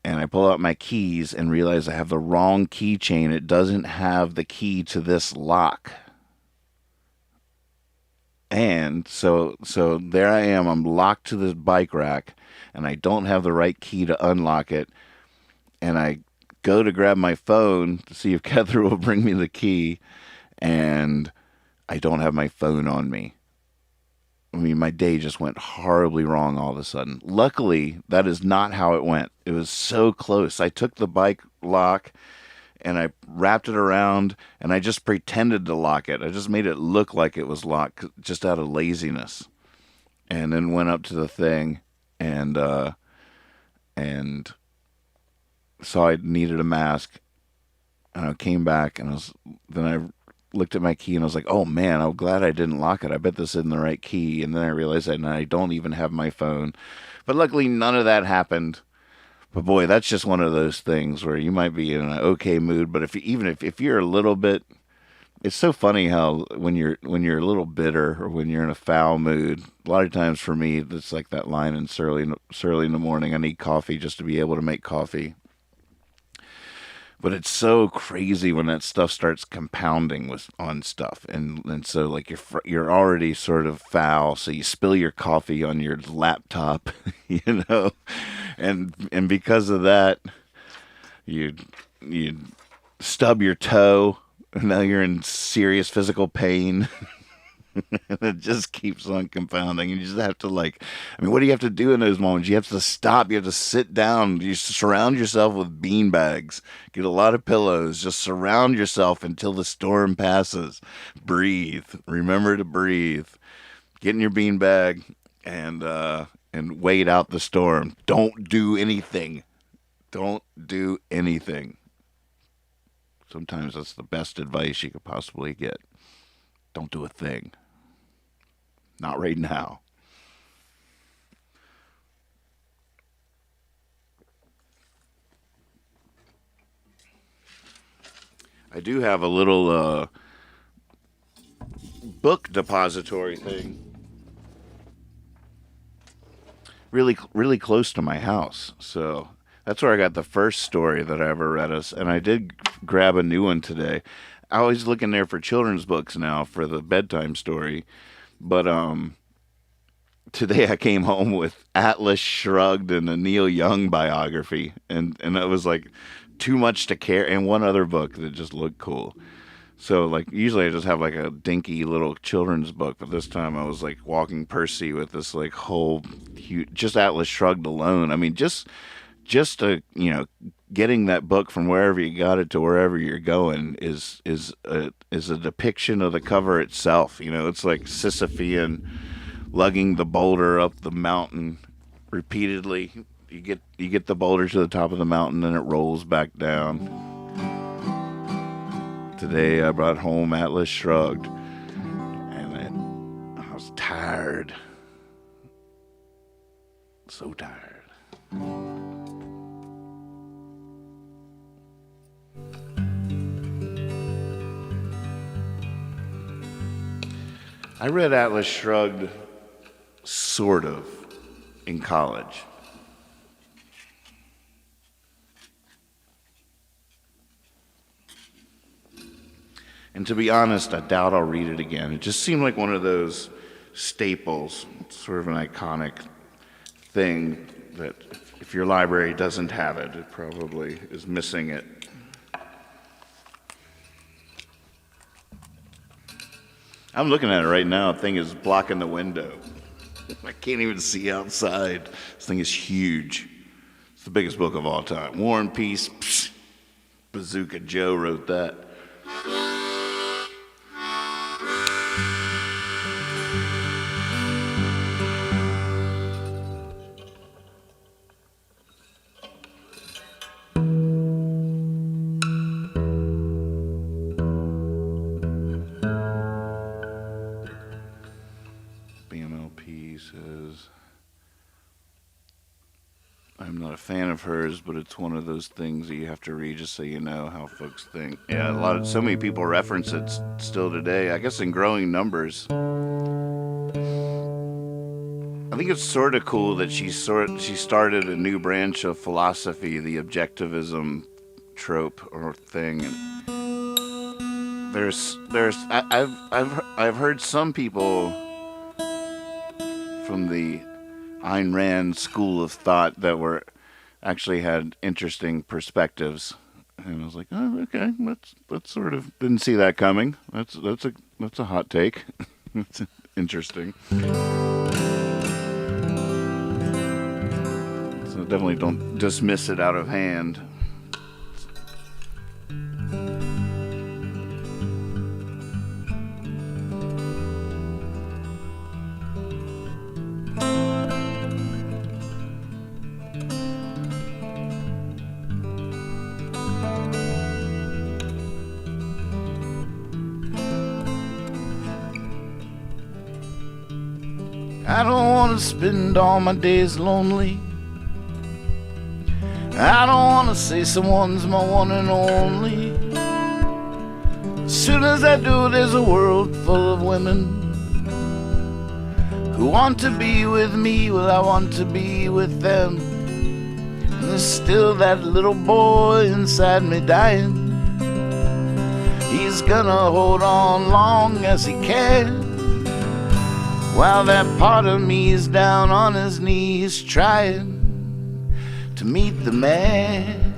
and I pull out my keys and realize I have the wrong keychain. It doesn't have the key to this lock. And so there I am. I'm locked to this bike rack, and I don't have the right key to unlock it. And I go to grab my phone to see if Kether will bring me the key, and I don't have my phone on me. I mean, my day just went horribly wrong all of a sudden. Luckily, that is not how it went. It was so close. I took the bike lock and I wrapped it around and I just pretended to lock it. I just made it look like it was locked just out of laziness. And then went up to the thing and saw I needed a mask. And I came back and then I looked at my key and I was like, oh man, I'm glad I didn't lock it. I bet this isn't the right key. And then I realized that I don't even have my phone. But luckily none of that happened. But boy, that's just one of those things where you might be in an okay mood, but if you're a little bit, it's so funny how when you're a little bitter or when you're in a foul mood, a lot of times for me it's like that line in Surly in the Morning, I need coffee just to be able to make coffee. But it's so crazy when that stuff starts compounding on stuff, and so like you're already sort of foul, so you spill your coffee on your laptop, you know, and because of that, you stub your toe, and now you're in serious physical pain. And it just keeps on compounding. You just have to what do you have to do in those moments? You have to stop. You have to sit down. You surround yourself with bean bags. Get a lot of pillows. Just surround yourself until the storm passes. Breathe. Remember to breathe. Get in your bean bag and wait out the storm. Don't do anything. Don't do anything. Sometimes that's the best advice you could possibly get. Don't do a thing. Not right now. I do have a little book depository thing really close to my house. So that's where I got the first story that I ever read us, and I did grab a new one today. I always look in there for children's books now for the bedtime story. But today I came home with Atlas Shrugged and a Neil Young biography. And it was like too much to carry. And one other book that just looked cool. So like usually I just have like a dinky little children's book. But this time I was like walking Percy with this like whole huge, just Atlas Shrugged alone. I mean, just to, getting that book from wherever you got it to wherever you're going is a depiction of the cover itself. It's like Sisyphean lugging the boulder up the mountain repeatedly. You get the boulder to the top of the mountain and it rolls back down. Today I brought home Atlas Shrugged, and I was tired. So tired. I read Atlas Shrugged, sort of, in college. And to be honest, I doubt I'll read it again. It just seemed like one of those staples, sort of an iconic thing that if your library doesn't have it, it probably is missing it. I'm looking at it right now. The thing is blocking the window. I can't even see outside. This thing is huge. It's the biggest book of all time. War and Peace. Psh, Bazooka Joe wrote that. I'm not a fan of hers, but it's one of those things that you have to read just so you know how folks think. Yeah, so many people reference it still today, I guess in growing numbers. I think it's sort of cool that she started a new branch of philosophy, the objectivism trope or thing. And I've heard some people from the Ayn Rand school of thought that were actually had interesting perspectives. And I was like, oh, okay, that's sort of didn't see that coming. That's a hot take. It's interesting. So definitely don't dismiss it out of hand. I don't want to spend all my days lonely. I don't want to say someone's my one and only. As soon as I do, there's a world full of women who want to be with me. Well, I want to be with them. And there's still that little boy inside me dying. He's gonna hold on long as he can, while that part of me is down on his knees trying to meet the man.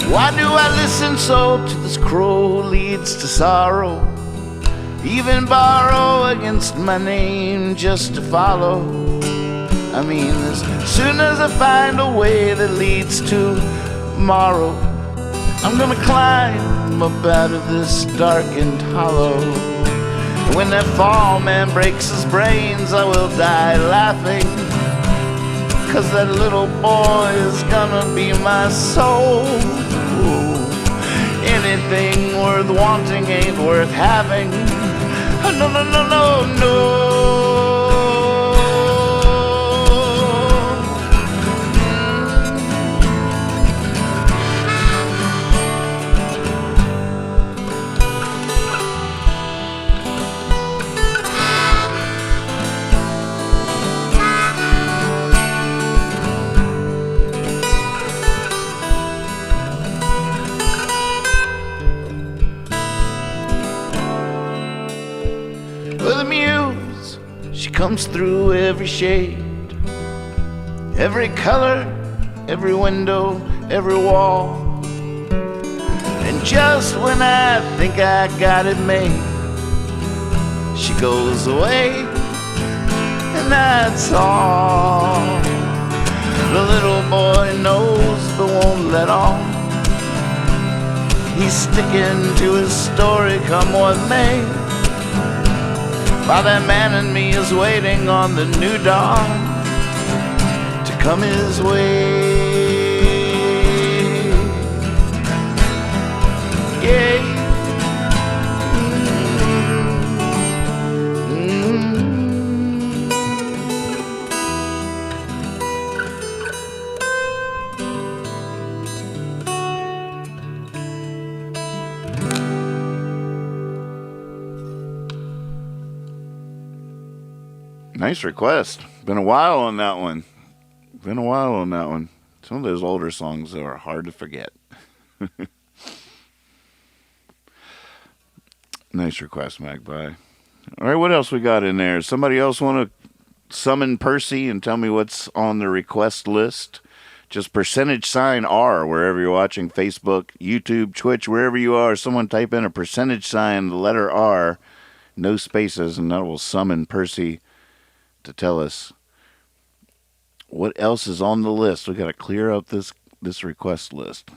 Why do I listen so to this crow leads to sorrow? Even borrow against my name just to follow. I mean, as soon as I find a way that leads to tomorrow, I'm gonna climb up out of this darkened hollow. And when that fall man breaks his brains, I will die laughing, 'cause that little boy is gonna be my soul. Anything worth wanting ain't worth having. No, no, no, no, no. Comes through every shade, every color, every window, every wall. And just when I think I got it made, she goes away, and that's all. The little boy knows but won't let on. He's sticking to his story come what may, while that man in me is waiting on the new dawn to come his way. Yeah. Nice request. Been a while on that one. Some of those older songs that are hard to forget. Nice request, Magpie. All right, what else we got in there? Somebody else want to summon Percy and tell me what's on the request list? Just %R wherever you're watching, Facebook, YouTube, Twitch, wherever you are. Someone type in a %, the letter R, no spaces, and that will summon Percy to tell us what else is on the list. We got to clear up this request list.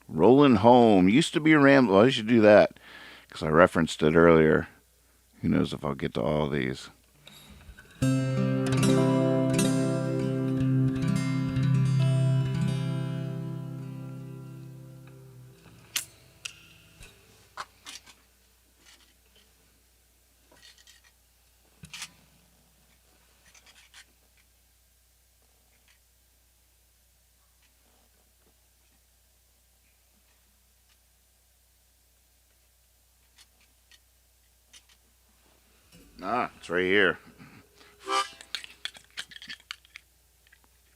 Rolling Home used to be Ramblin'. Well, I should do that because I referenced it earlier. Who knows if I'll get to all these. Ah, it's right here.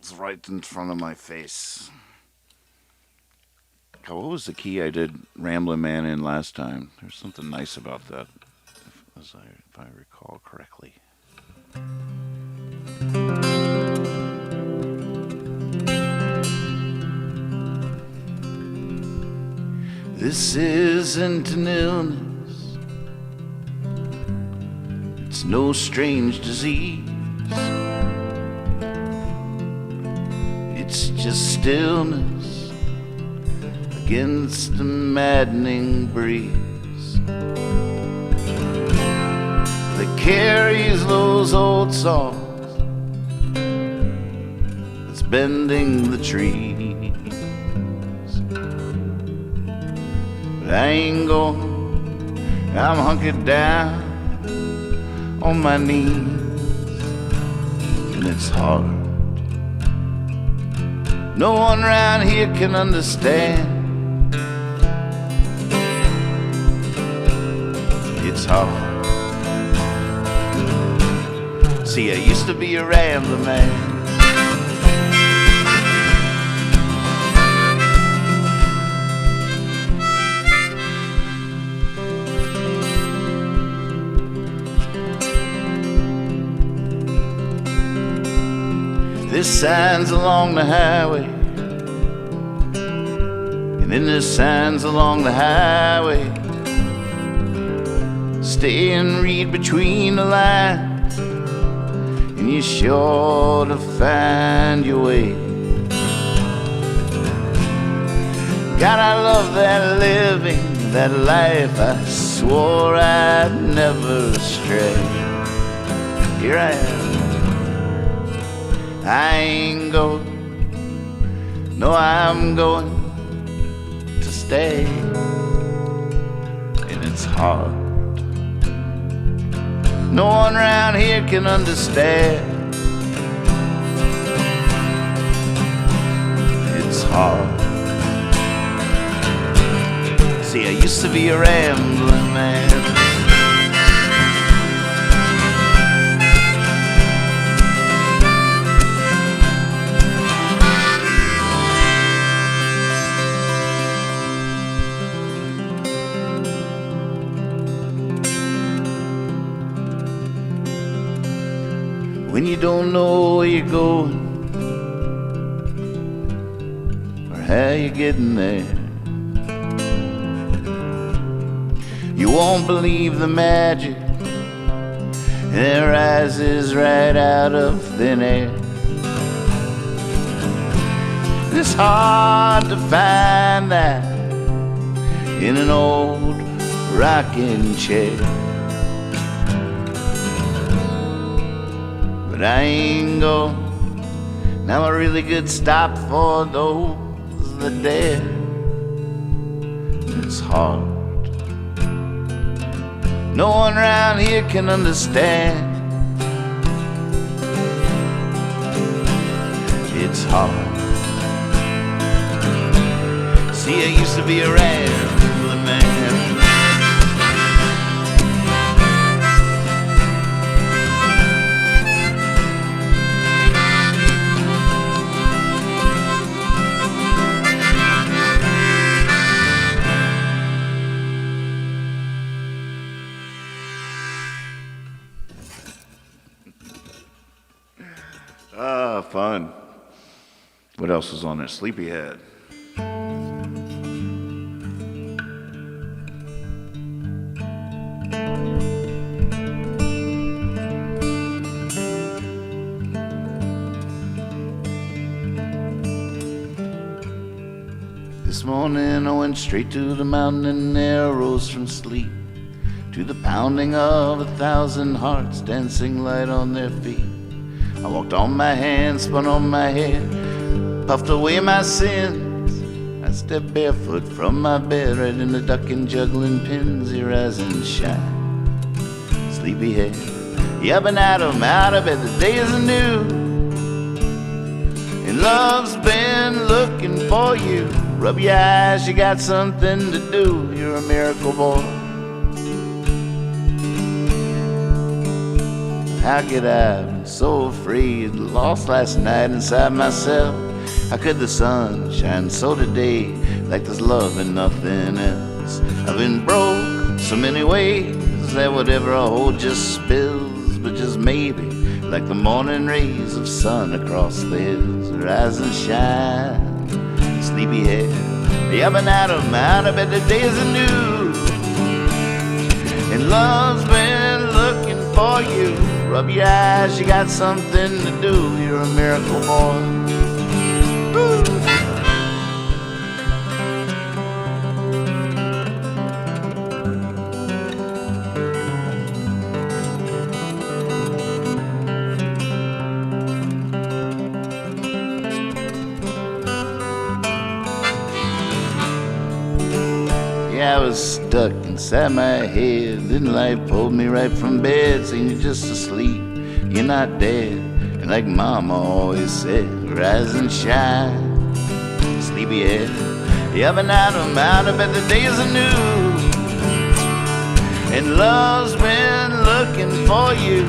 It's right in front of my face. God, what was the key I did Ramblin' Man in last time? There's something nice about that, if I recall correctly. This isn't an illness, it's no strange disease. It's just stillness against a maddening breeze that carries those old songs that's bending the trees. But I ain't going, I'm hunkered down on my knees, and it's hard. No one around here can understand. It's hard. See, I used to be a Ramblin' Man. There's signs along the highway, and then there's signs along the highway. Stay and read between the lines, and you're sure to find your way. God, I love that living, that life I swore I'd never stray. Here I am. I ain't going, no, I'm going to stay. And it's hard. No one around here can understand. It's hard. See, I used to be a Ramblin' Man. When you don't know where you're going or how you're getting there, you won't believe the magic that rises right out of thin air. It's hard to find that in an old rocking chair. But I ain't going, now a really good stop for those that dare. It's hard. No one around here can understand. It's hard. See, I used to be a Ramblin' Man. Fun. What else was on there? Sleepyhead. This morning I went straight to the mountain and there rose from sleep to the pounding of 1,000 hearts dancing light on their feet. I walked on my hands, spun on my head, puffed away my sins. I stepped barefoot from my bed right into ducking, juggling pins, your rising shine. Sleepyhead, yeah, I've been out of bed, the day is new, and love's been looking for you. Rub your eyes, you got something to do, you're a miracle boy. How could I have been so afraid, lost last night inside myself? How could the sun shine so today, like there's love and nothing else? I've been broke so many ways that whatever I hold just spills, but just maybe, like the morning rays of sun across the hills, rise and shine, sleepyhead. Yeah, but out of better days are new, and love's been looking for you. Rub your eyes, you got something to do. You're a miracle boy. Woo. I was stuck inside my head. Then life pulled me right from bed, saying you're just asleep, you're not dead. And like Mama always said, rise and shine, sleepyhead. Yeah, but now I'm out, I bet the days are new, and love's been looking for you.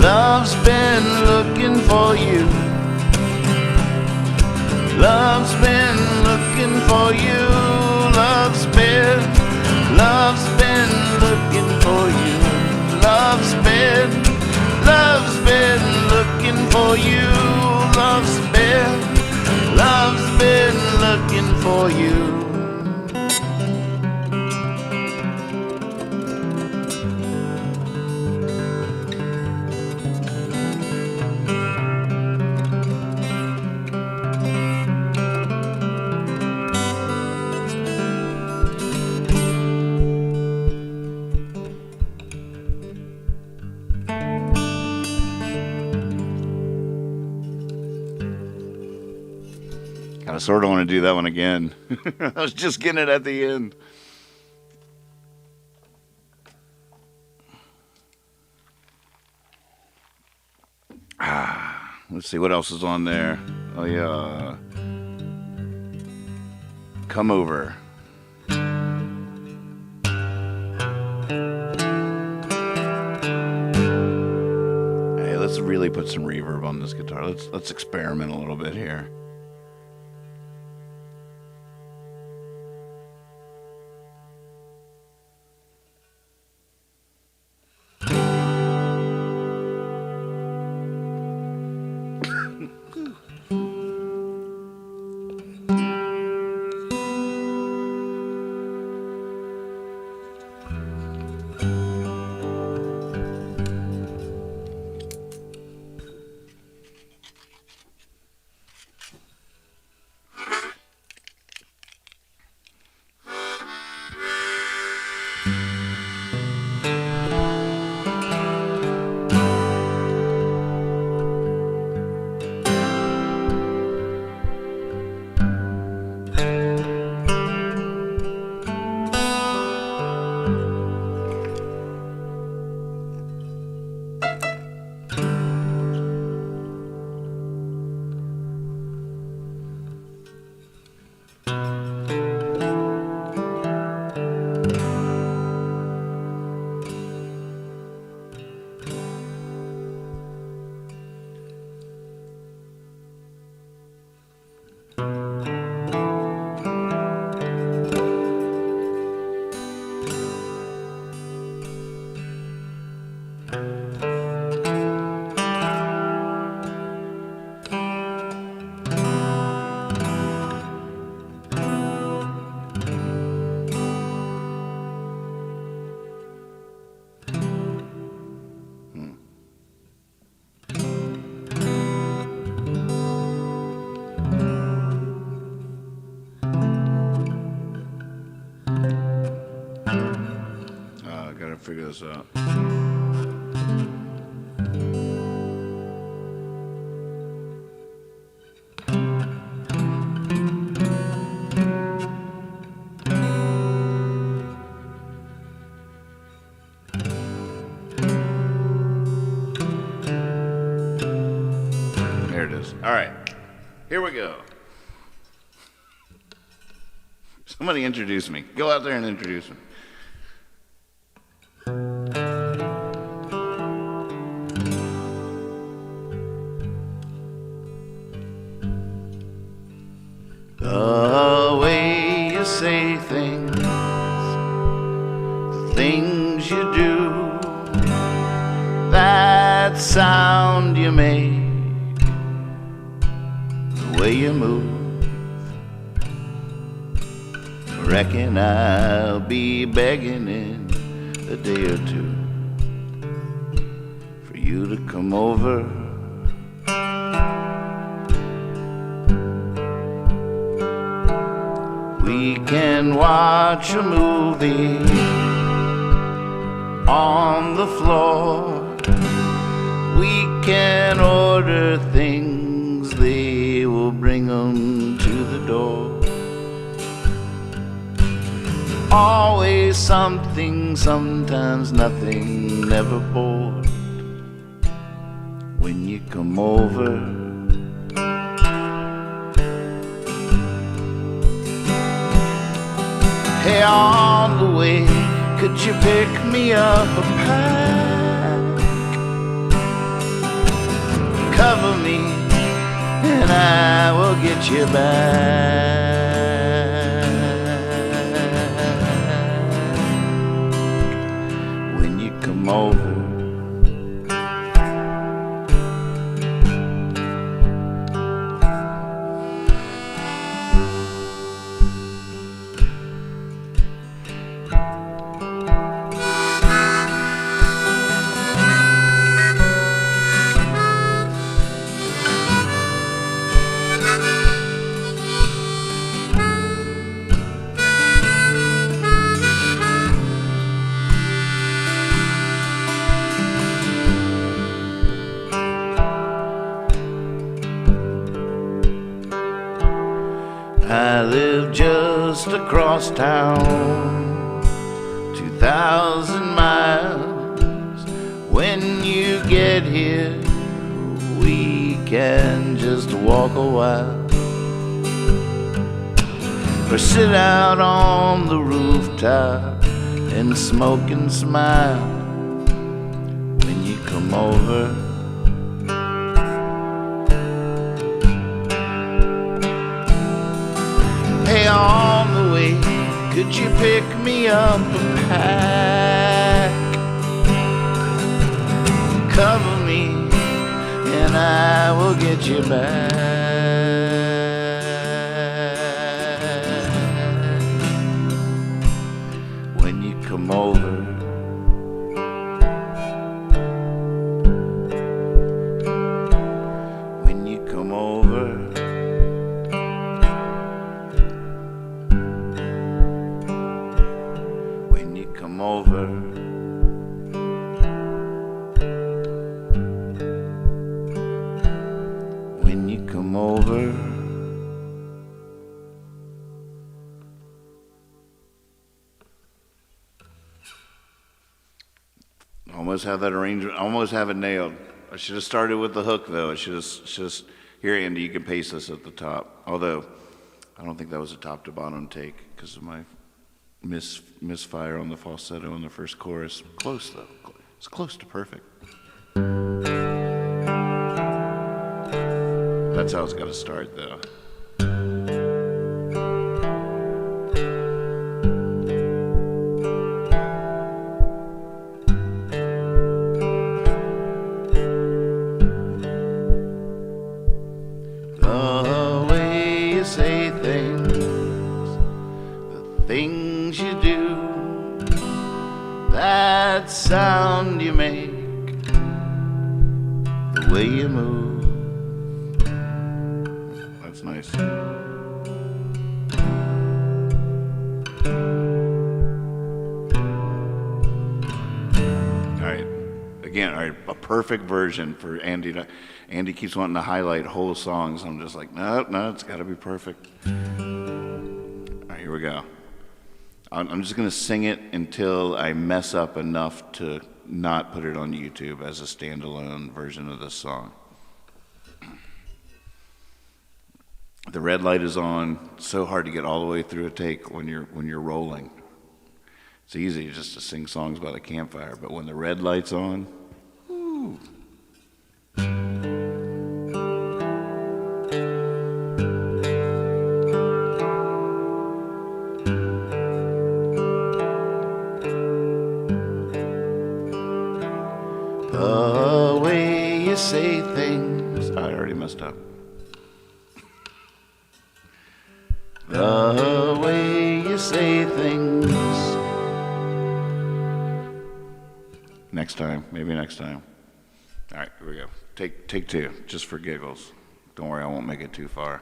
Love's been looking for you. Love's been looking for you. Love's been looking for you. Love's been looking for you. Love's been looking for you. I sort of want to do that one again. I was just getting it at the end. Let's see what else is on there. Oh yeah, Come Over. Hey, let's really put some reverb on this guitar. Let's experiment a little bit here. Figure this out. There it is. All right, here we go. Somebody introduce me. Go out there and introduce me. that sound you make, the way you move. Reckon I'll be begging in a day or two for you to come over. We can watch a movie on the floor. We can order things, they will bring them to the door. Always something, sometimes nothing, never bored when you come over. Hey, on the way, could you pick me up a pack? Cover me and I will get you back. Come over. I live just across town, 2,000 miles. When you get here, we can just walk a while, or sit out on the rooftop and smoke and smile when you come over. Hey, on the way, could you pick me up a pack? Cover me and I will get you back. When you come over. When you come over. Come over. When you come over. Almost have that arrangement, almost have it nailed. I should have started with the hook though. I should have, here Andy, you can paste this at the top. Although, I don't think that was a top to bottom take because of my misfire on the falsetto in the first chorus. Close though. It's close to perfect. That's how it's got to start though. The way you say things, the things you do, that sound you make, the way you move. That's nice. All right, a perfect version for Andy. Andy keeps wanting to highlight whole songs. I'm just like, no, it's got to be perfect. All right, here we go. I'm just going to sing it until I mess up enough to not put it on YouTube as a standalone version of this song. The red light is on. It's so hard to get all the way through a take when you're rolling. It's easy just to sing songs by the campfire, but when the red light's on, whoo. The The way you say things. I already messed up. The way you say things. Next time, maybe next time. All right, here we go. Take two, just for giggles. Don't worry, I won't make it too far.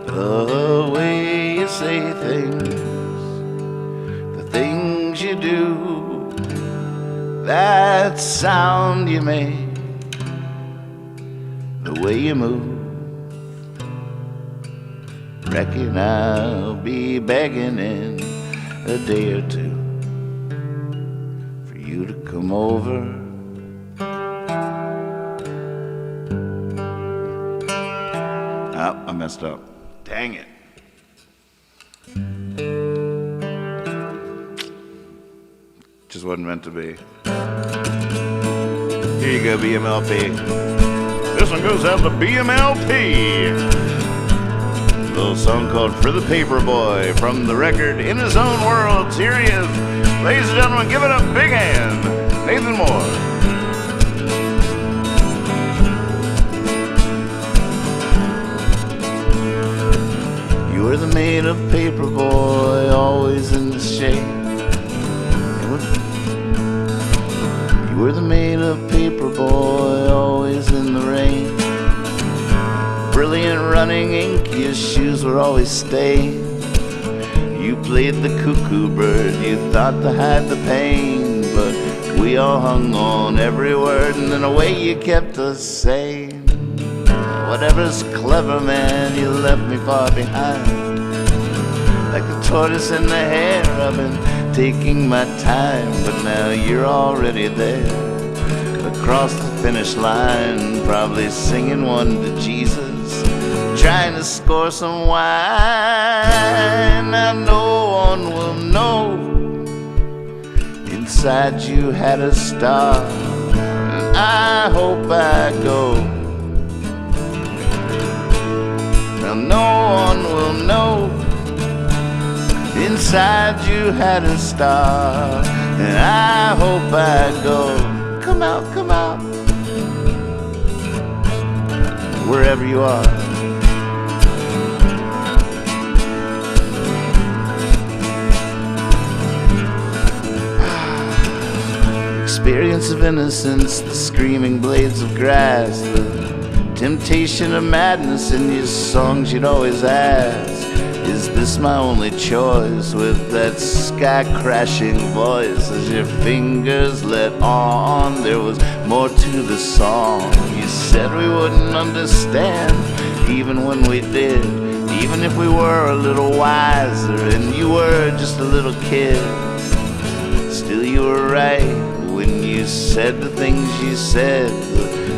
The way you say things, the things you do, that sound you make, the way you move. Reckon I'll be begging in a day or two for you to come over. Oh, I messed up. Dang it. Just wasn't meant to be. Here you go, BMLP. This one goes out to BMLP. A little song called For the Paper Boy from the record In His Own World. Here he is. Ladies and gentlemen, give it a big hand. Nathan Moore. You were the made of paper boy, always in the shade. You were the made of paper boy, always in the rain. Brilliant running ink, your shoes were always stained. You played the cuckoo bird, you thought to hide the pain, but we all hung on every word, and in a way you kept us sane. Whatever's clever, man, you left me far behind. Like the tortoise in the hare, I've been taking my time, but now you're already there, across the finish line, probably singing one to Jesus, trying to score some wine. Now no one will know inside you had a star, and I hope I go. Now no one will know inside you had a star, and I hope I go. Come out, wherever you are. Experience of innocence, the screaming blades of grass, the temptation of madness in your songs you'd always ask. Is this my only choice? With that sky-crashing voice as your fingers let on, there was more to the song. You said we wouldn't understand, even when we did, even if we were a little wiser, and you were just a little kid. Still you were right when you said the things you said.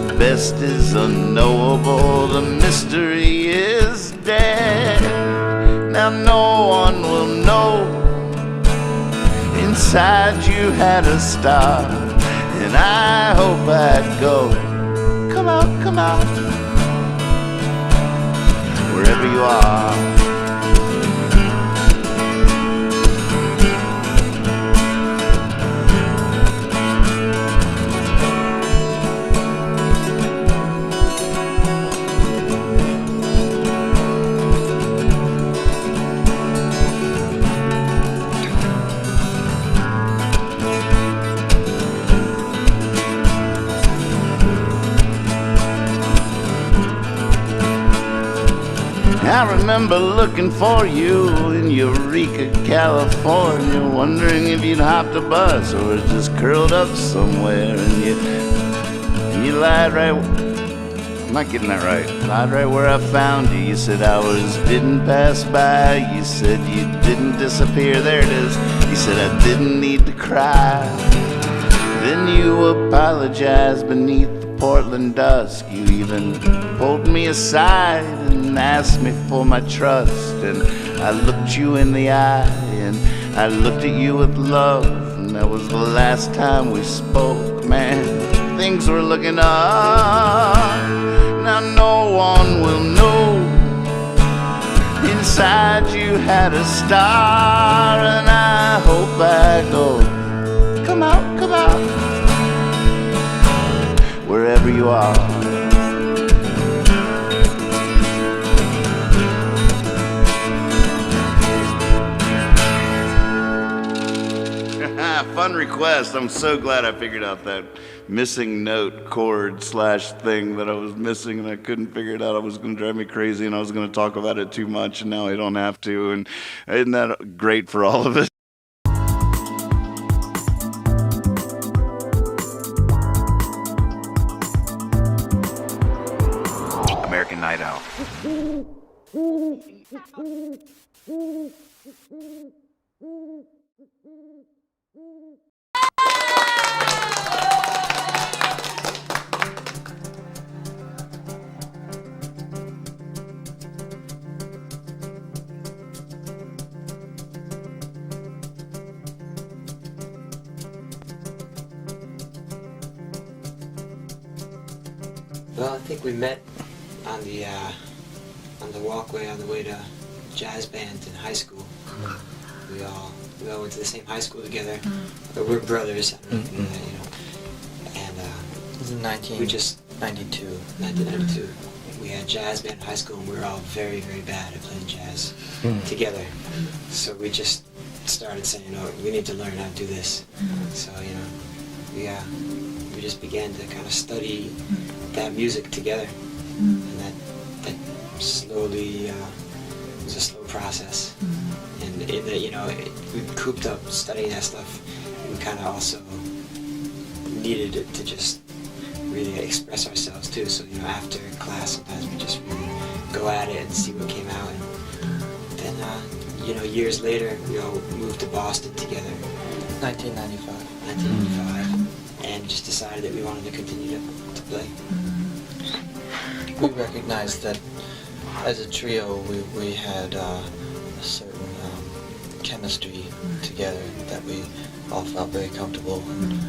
The best is unknowable, the mystery is dead. Now no one will know inside you had a star, and I hope I'd go. Come out, wherever you are. I remember looking for you in Eureka, California, wondering if you'd hopped a bus or just curled up somewhere, and you lied right. I'm not getting that right. Lied right where I found you. You said hours didn't pass by. You said you didn't disappear. There it is. You said I didn't need to cry. Then you apologized beneath the Portland dusk. You even pulled me aside and asked me for my trust, and I looked you in the eye and I looked at you with love, and that was the last time we spoke. Man, things were looking up. at a star, and I hope I go. Come out, come out, wherever you are. Fun request. I'm so glad I figured out that missing note chord slash thing that I was missing, and I couldn't figure it out. It was going to drive me crazy, and I was going to talk about it too much, and now I don't have to. And isn't that great for all of us? American Night Owl. Well, I think we met on the walkway on the way to jazz band in high school. We all went to the same high school together. But we're brothers. I don't know if you know that, you know. And it was in 1992. 1992. We had jazz band in high school, and we were all very, very bad at playing jazz together. So we just started saying, "Oh, we need to learn how to do this." So you know, we just began to kind of study that music together, and that slowly was a slow process. And in the, you know, we cooped up studying that stuff. We kind of also needed it to just really express ourselves too. So you know, after class, sometimes we just really go at it and see what came out. And then you know, years later, we all moved to Boston together. 1995, and just decided that we wanted to continue to play. We recognized that as a trio, we had a certain chemistry together that we all felt very comfortable. And,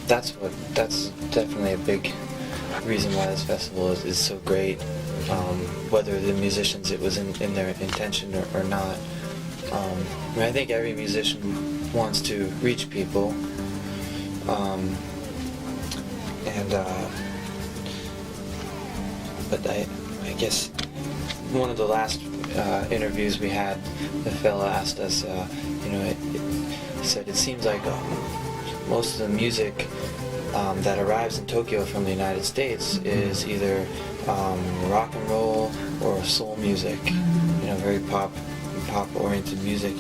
that's definitely a big reason why this festival is so great. Whether the musicians, it was in their intention or not. I think every musician wants to reach people, but I guess one of the last interviews we had, the fella asked us, you know, he said it seems like most of the music that arrives in Tokyo from the United States is either rock and roll or soul music, you know, very pop-oriented music.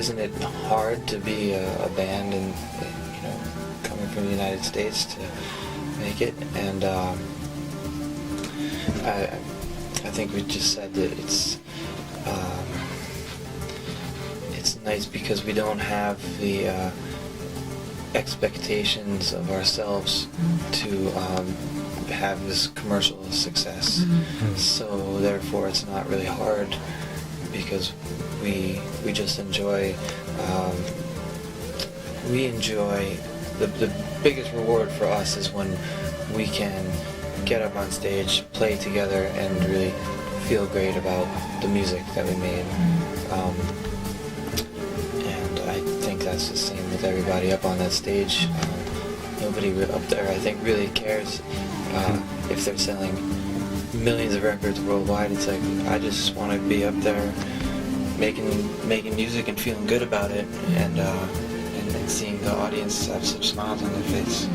Isn't it hard to be a band and, you know, coming from the United States to make it? And I think we just said that it's nice because we don't have the expectations of ourselves to have this commercial success. So therefore it's not really hard because we just enjoy the biggest reward for us is when we can get up on stage, play together, and really feel great about the music that we made. And I think that's the same with everybody up on that stage. Nobody up there, I think, really cares if they're selling millions of records worldwide. It's like, I just want to be up there making music and feeling good about it, and seeing the audience have such smiles on their face.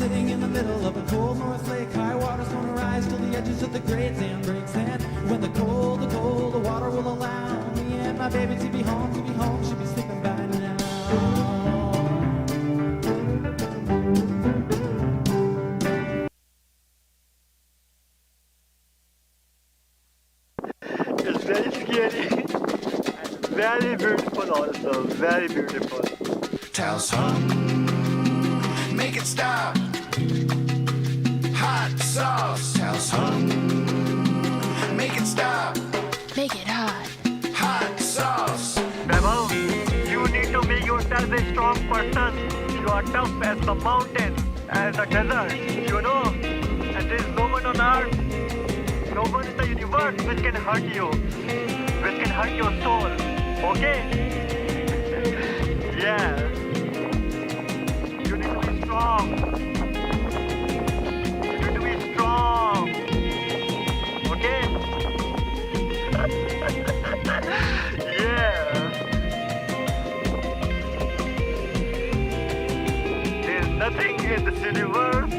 sitting in the middle of a cold north lake. High water's gonna rise till the edges of the great sand breaks. And when the cold, the water will allow me and my baby to be home, she'll be sleeping by now. It's very scary. Very beautiful also. Very beautiful. Towels hung, make it stop. Hot sauce, towels hung, make it stop. Make it hot. Hot sauce. Bravo, you need to make yourself a strong person. You are tough as the mountain, as the desert, you know. And there is no one on earth, no one in the universe which can hurt you, which can hurt your soul. Okay? Yeah. You need to be strong. You need to be strong. Okay? Yeah. There's nothing in this universe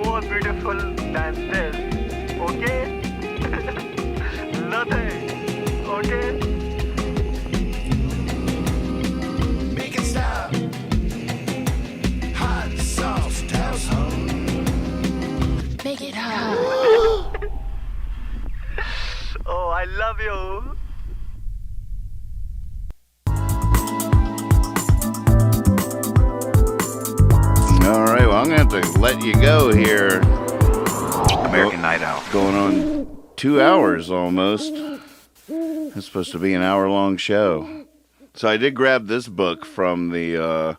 more beautiful than this. Okay? Nothing. Okay? Make it stop. Hot sauce, towels hung. Make it hot. Oh, I love you. All right, well, I'm going to have to let you go here. American Night Owl. Going on 2 hours almost. It's supposed to be an hour-long show. So I did grab this book from the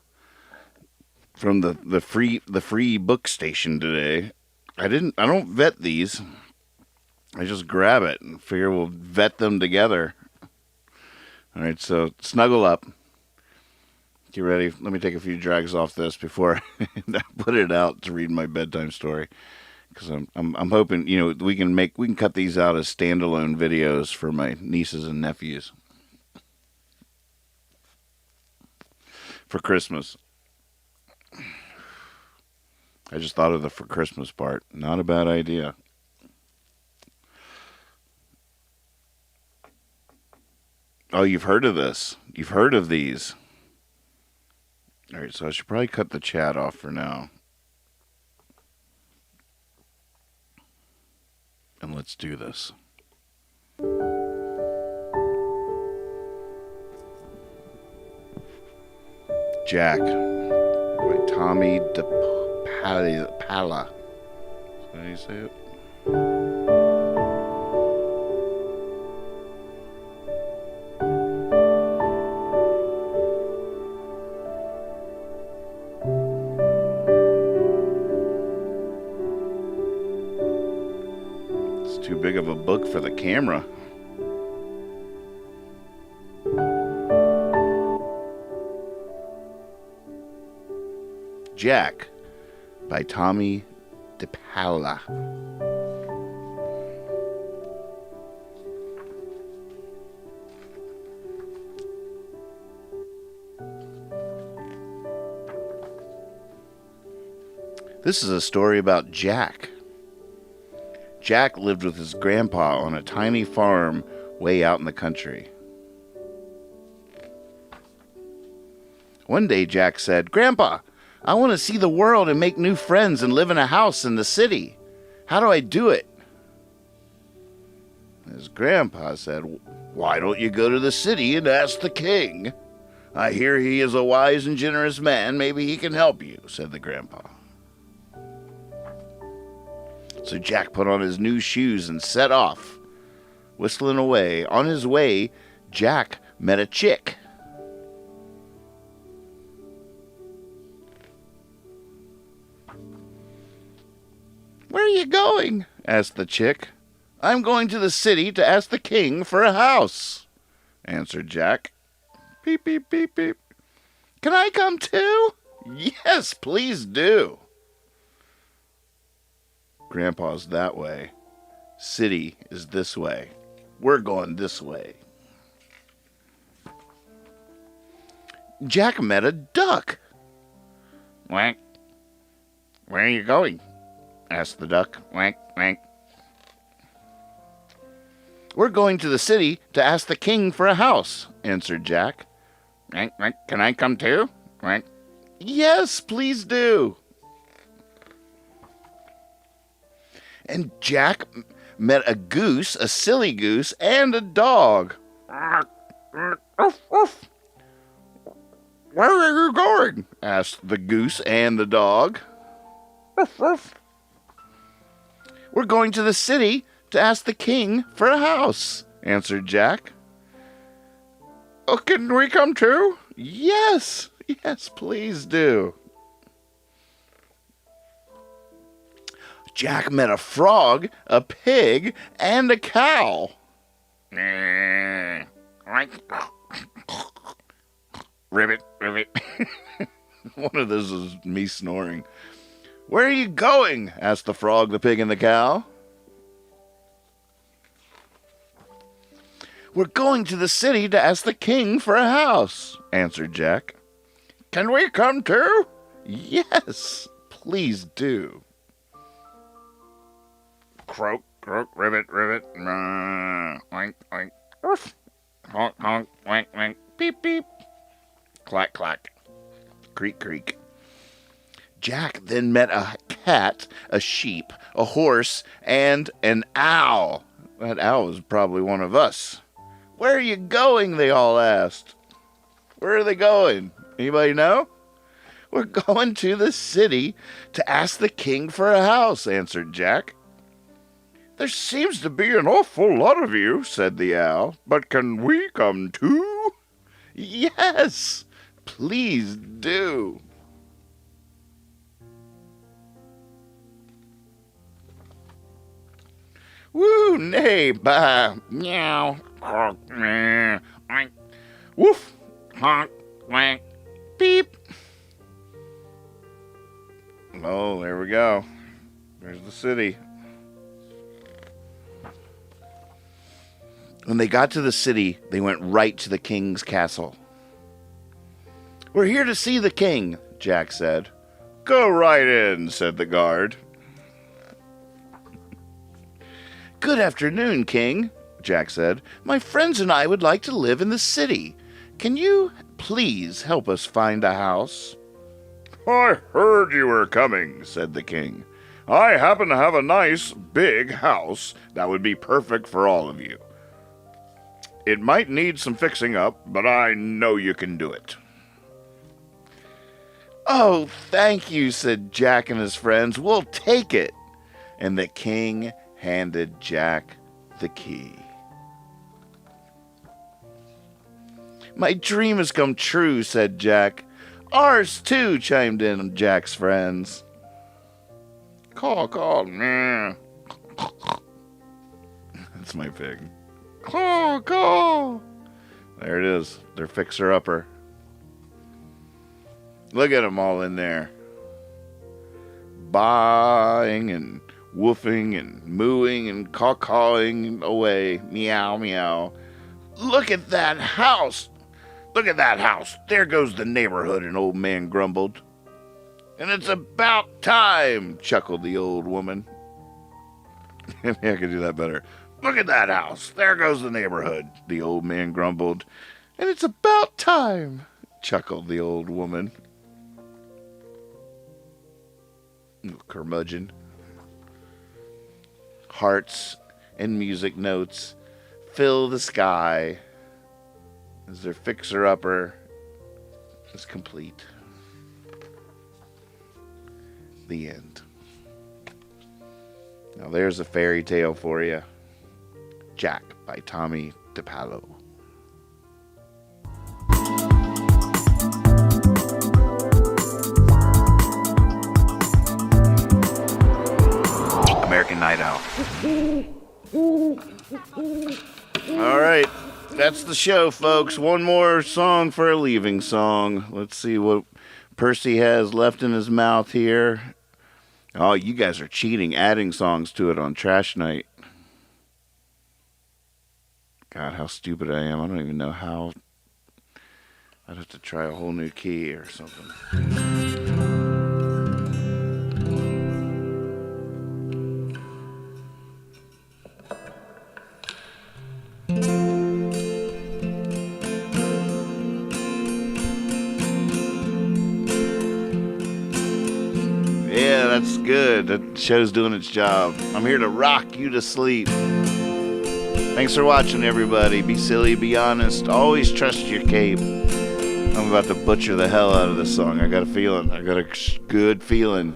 free book station today. I don't vet these. I just grab it and figure we'll vet them together. All right, so snuggle up. Get ready. Let me take a few drags off this before I put it out to read my bedtime story. Because I'm hoping, you know, we can cut these out as standalone videos for my nieces and nephews for Christmas. I just thought of the for Christmas part. Not a bad idea. Oh, you've heard of this. You've heard of these. All right, so I should probably cut the chat off for now. And let's do this. Jack by Tomie Depaola. Is that how you say it? Too big of a book for the camera. Jack by Tomie Depaola. This is a story about Jack. Jack lived with his grandpa on a tiny farm way out in the country. One day Jack said, "Grandpa, I want to see the world and make new friends and live in a house in the city. How do I do it?" His grandpa said, "Why don't you go to the city and ask the king? I hear he is a wise and generous man. Maybe he can help you," said the grandpa. So Jack put on his new shoes and set off, whistling away. On his way, Jack met a chick. "Where are you going?" asked the chick. "I'm going to the city to ask the king for a house," answered Jack. Beep, beep, beep, beep. "Can I come too?" "Yes, please do." Grandpa's that way. City is this way. We're going this way. Jack met a duck. "Quack, Where are you going? Asked the duck. Wank, wank. We're going to the city to ask the king for a house, answered Jack. Wank, wank. Can I come too? Wank. Yes, please do. And Jack met a goose, a silly goose, and a dog. Oof, oof. Where are you going? Asked the goose and the dog. Oof, oof. We're going to the city to ask the king for a house, answered Jack. Oh, can we come too? Yes, yes, please do. Jack met a frog, a pig, and a cow. Ribbit, ribbit. One of those is me snoring. Where are you going? Asked the frog, the pig, and the cow. We're going to the city to ask the king for a house, answered Jack. Can we come too? Yes, please do. Croak, croak, ribbit, ribbit. Oink, oink. Oof. Honk, honk, wank, wank. Beep, beep. Clack, clack. Creak, creak. Jack then met a cat, a sheep, a horse, and an owl. That owl was probably one of us. Where are you going? They all asked. Where are they going? Anybody know? We're going to the city to ask the king for a house, answered Jack. There seems to be an awful lot of you, said the owl. But can we come too? Yes, please do. Woo, neigh, bah, meow, croak, meh, oink, woof, honk, wank, beep. Oh, there we go. There's the city. When they got to the city, they went right to the king's castle. We're here to see the king, Jack said. Go right in, said the guard. Good afternoon, King, Jack said. My friends and I would like to live in the city. Can you please help us find a house? I heard you were coming, said the king. I happen to have a nice, big house that would be perfect for all of you. It might need some fixing up, but I know you can do it. Oh, thank you, said Jack and his friends. We'll take it. And the king handed Jack the key. My dream has come true, said Jack. Ours too, chimed in Jack's friends. Caw, caw, meh. That's my pig. Caw, caw. There it is, their fixer-upper. Look at them all in there. Baaing and woofing and mooing and caw-cawing away. Meow, meow. Look at that house. Look at that house. There goes the neighborhood, an old man grumbled. And it's about time, chuckled the old woman. Maybe I could do that better. Look at that house. There goes the neighborhood, the old man grumbled. And it's about time, chuckled the old woman. Curmudgeon. Hearts and music notes fill the sky as their fixer-upper is complete. The end. Now there's a fairy tale for you. Jack by Tomie Depaola. American Night Owl. All right, that's the show, folks. One more song for a leaving song. Let's see what Percy has left in his mouth here. Oh, you guys are cheating, adding songs to it on Trash Night. God, how stupid I am. I don't even know how. I'd have to try a whole new key or something. Yeah, that's good. That show's doing its job. I'm here to rock you to sleep. Thanks for watching, everybody. Be silly, be honest. Always trust your cape. I'm about to butcher the hell out of this song. I got a feeling. I got a good feeling.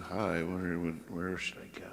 High. Where should I go?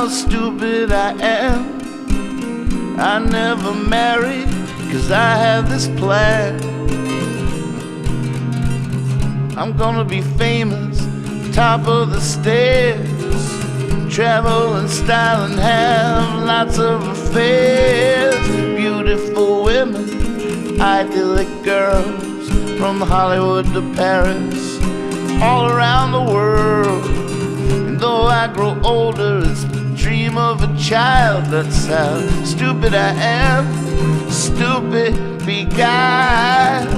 Stupid I am. I never married, 'cause I have this plan. I'm gonna be famous, top of the stairs, travel in style and have lots of affairs. Beautiful women, idyllic girls, from Hollywood to Paris, all around the world. And though I grow older, it's dream of a child. That's how stupid I am, stupid beguiled.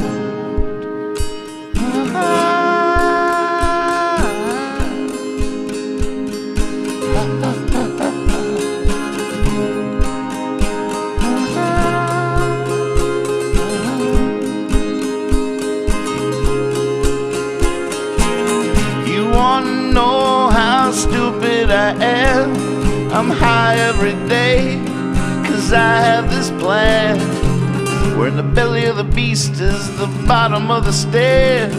You wanna know how stupid I am? I'm high every day, 'cause I have this plan. Where in the belly of the beast is the bottom of the stairs,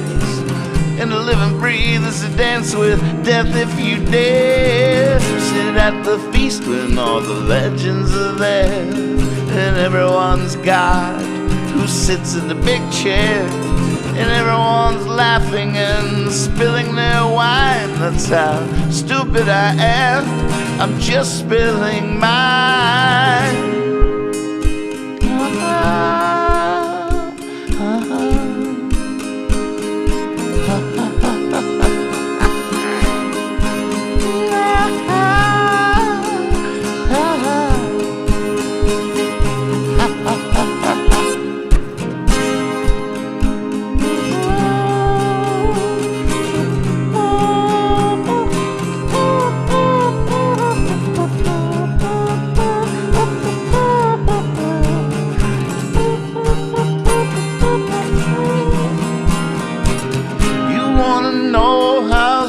and to live and breathe is to dance with death if you dare. Sit at the feast when all the legends are there, and everyone's God who sits in the big chair, and everyone's laughing and spilling their wine. That's how stupid I am. I'm just spilling mine.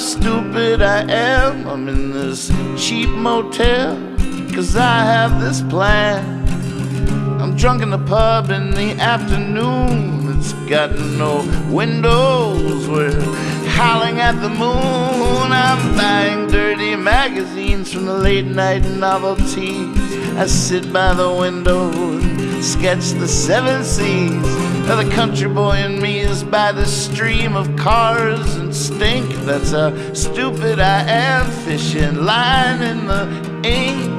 Stupid I am. I'm in this cheap motel, 'cause I have this plan. I'm drunk in the pub in the afternoon. It's got no windows. We're howling at the moon. I'm buying dirty magazines from the late night novelties. I sit by the window and sketch the seven seas. The country boy in me is by the stream of cars and stink. That's how stupid I am, fishing line in the ink.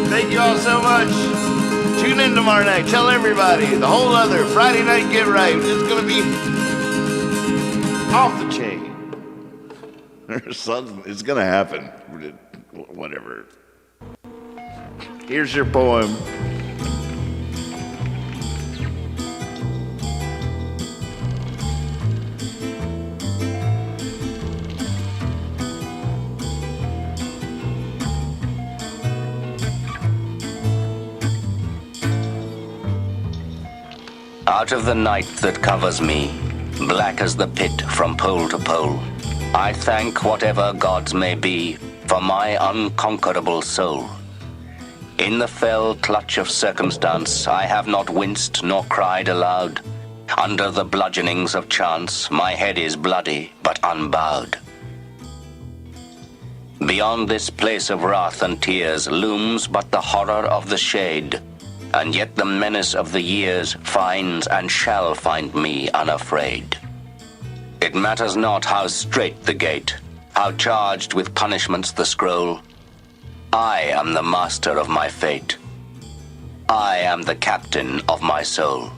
Thank you all so much. Tune in tomorrow night. Tell everybody. The whole other Friday Night Get Right is going to be off the chain. It's going to happen. Whatever. Here's your poem. Out of the night that covers me, black as the pit from pole to pole, I thank whatever gods may be for my unconquerable soul. In the fell clutch of circumstance, I have not winced nor cried aloud. Under the bludgeonings of chance, my head is bloody but unbowed. Beyond this place of wrath and tears looms but the horror of the shade, and yet the menace of the years finds and shall find me unafraid. It matters not how strait the gate, how charged with punishments the scroll. I am the master of my fate. I am the captain of my soul.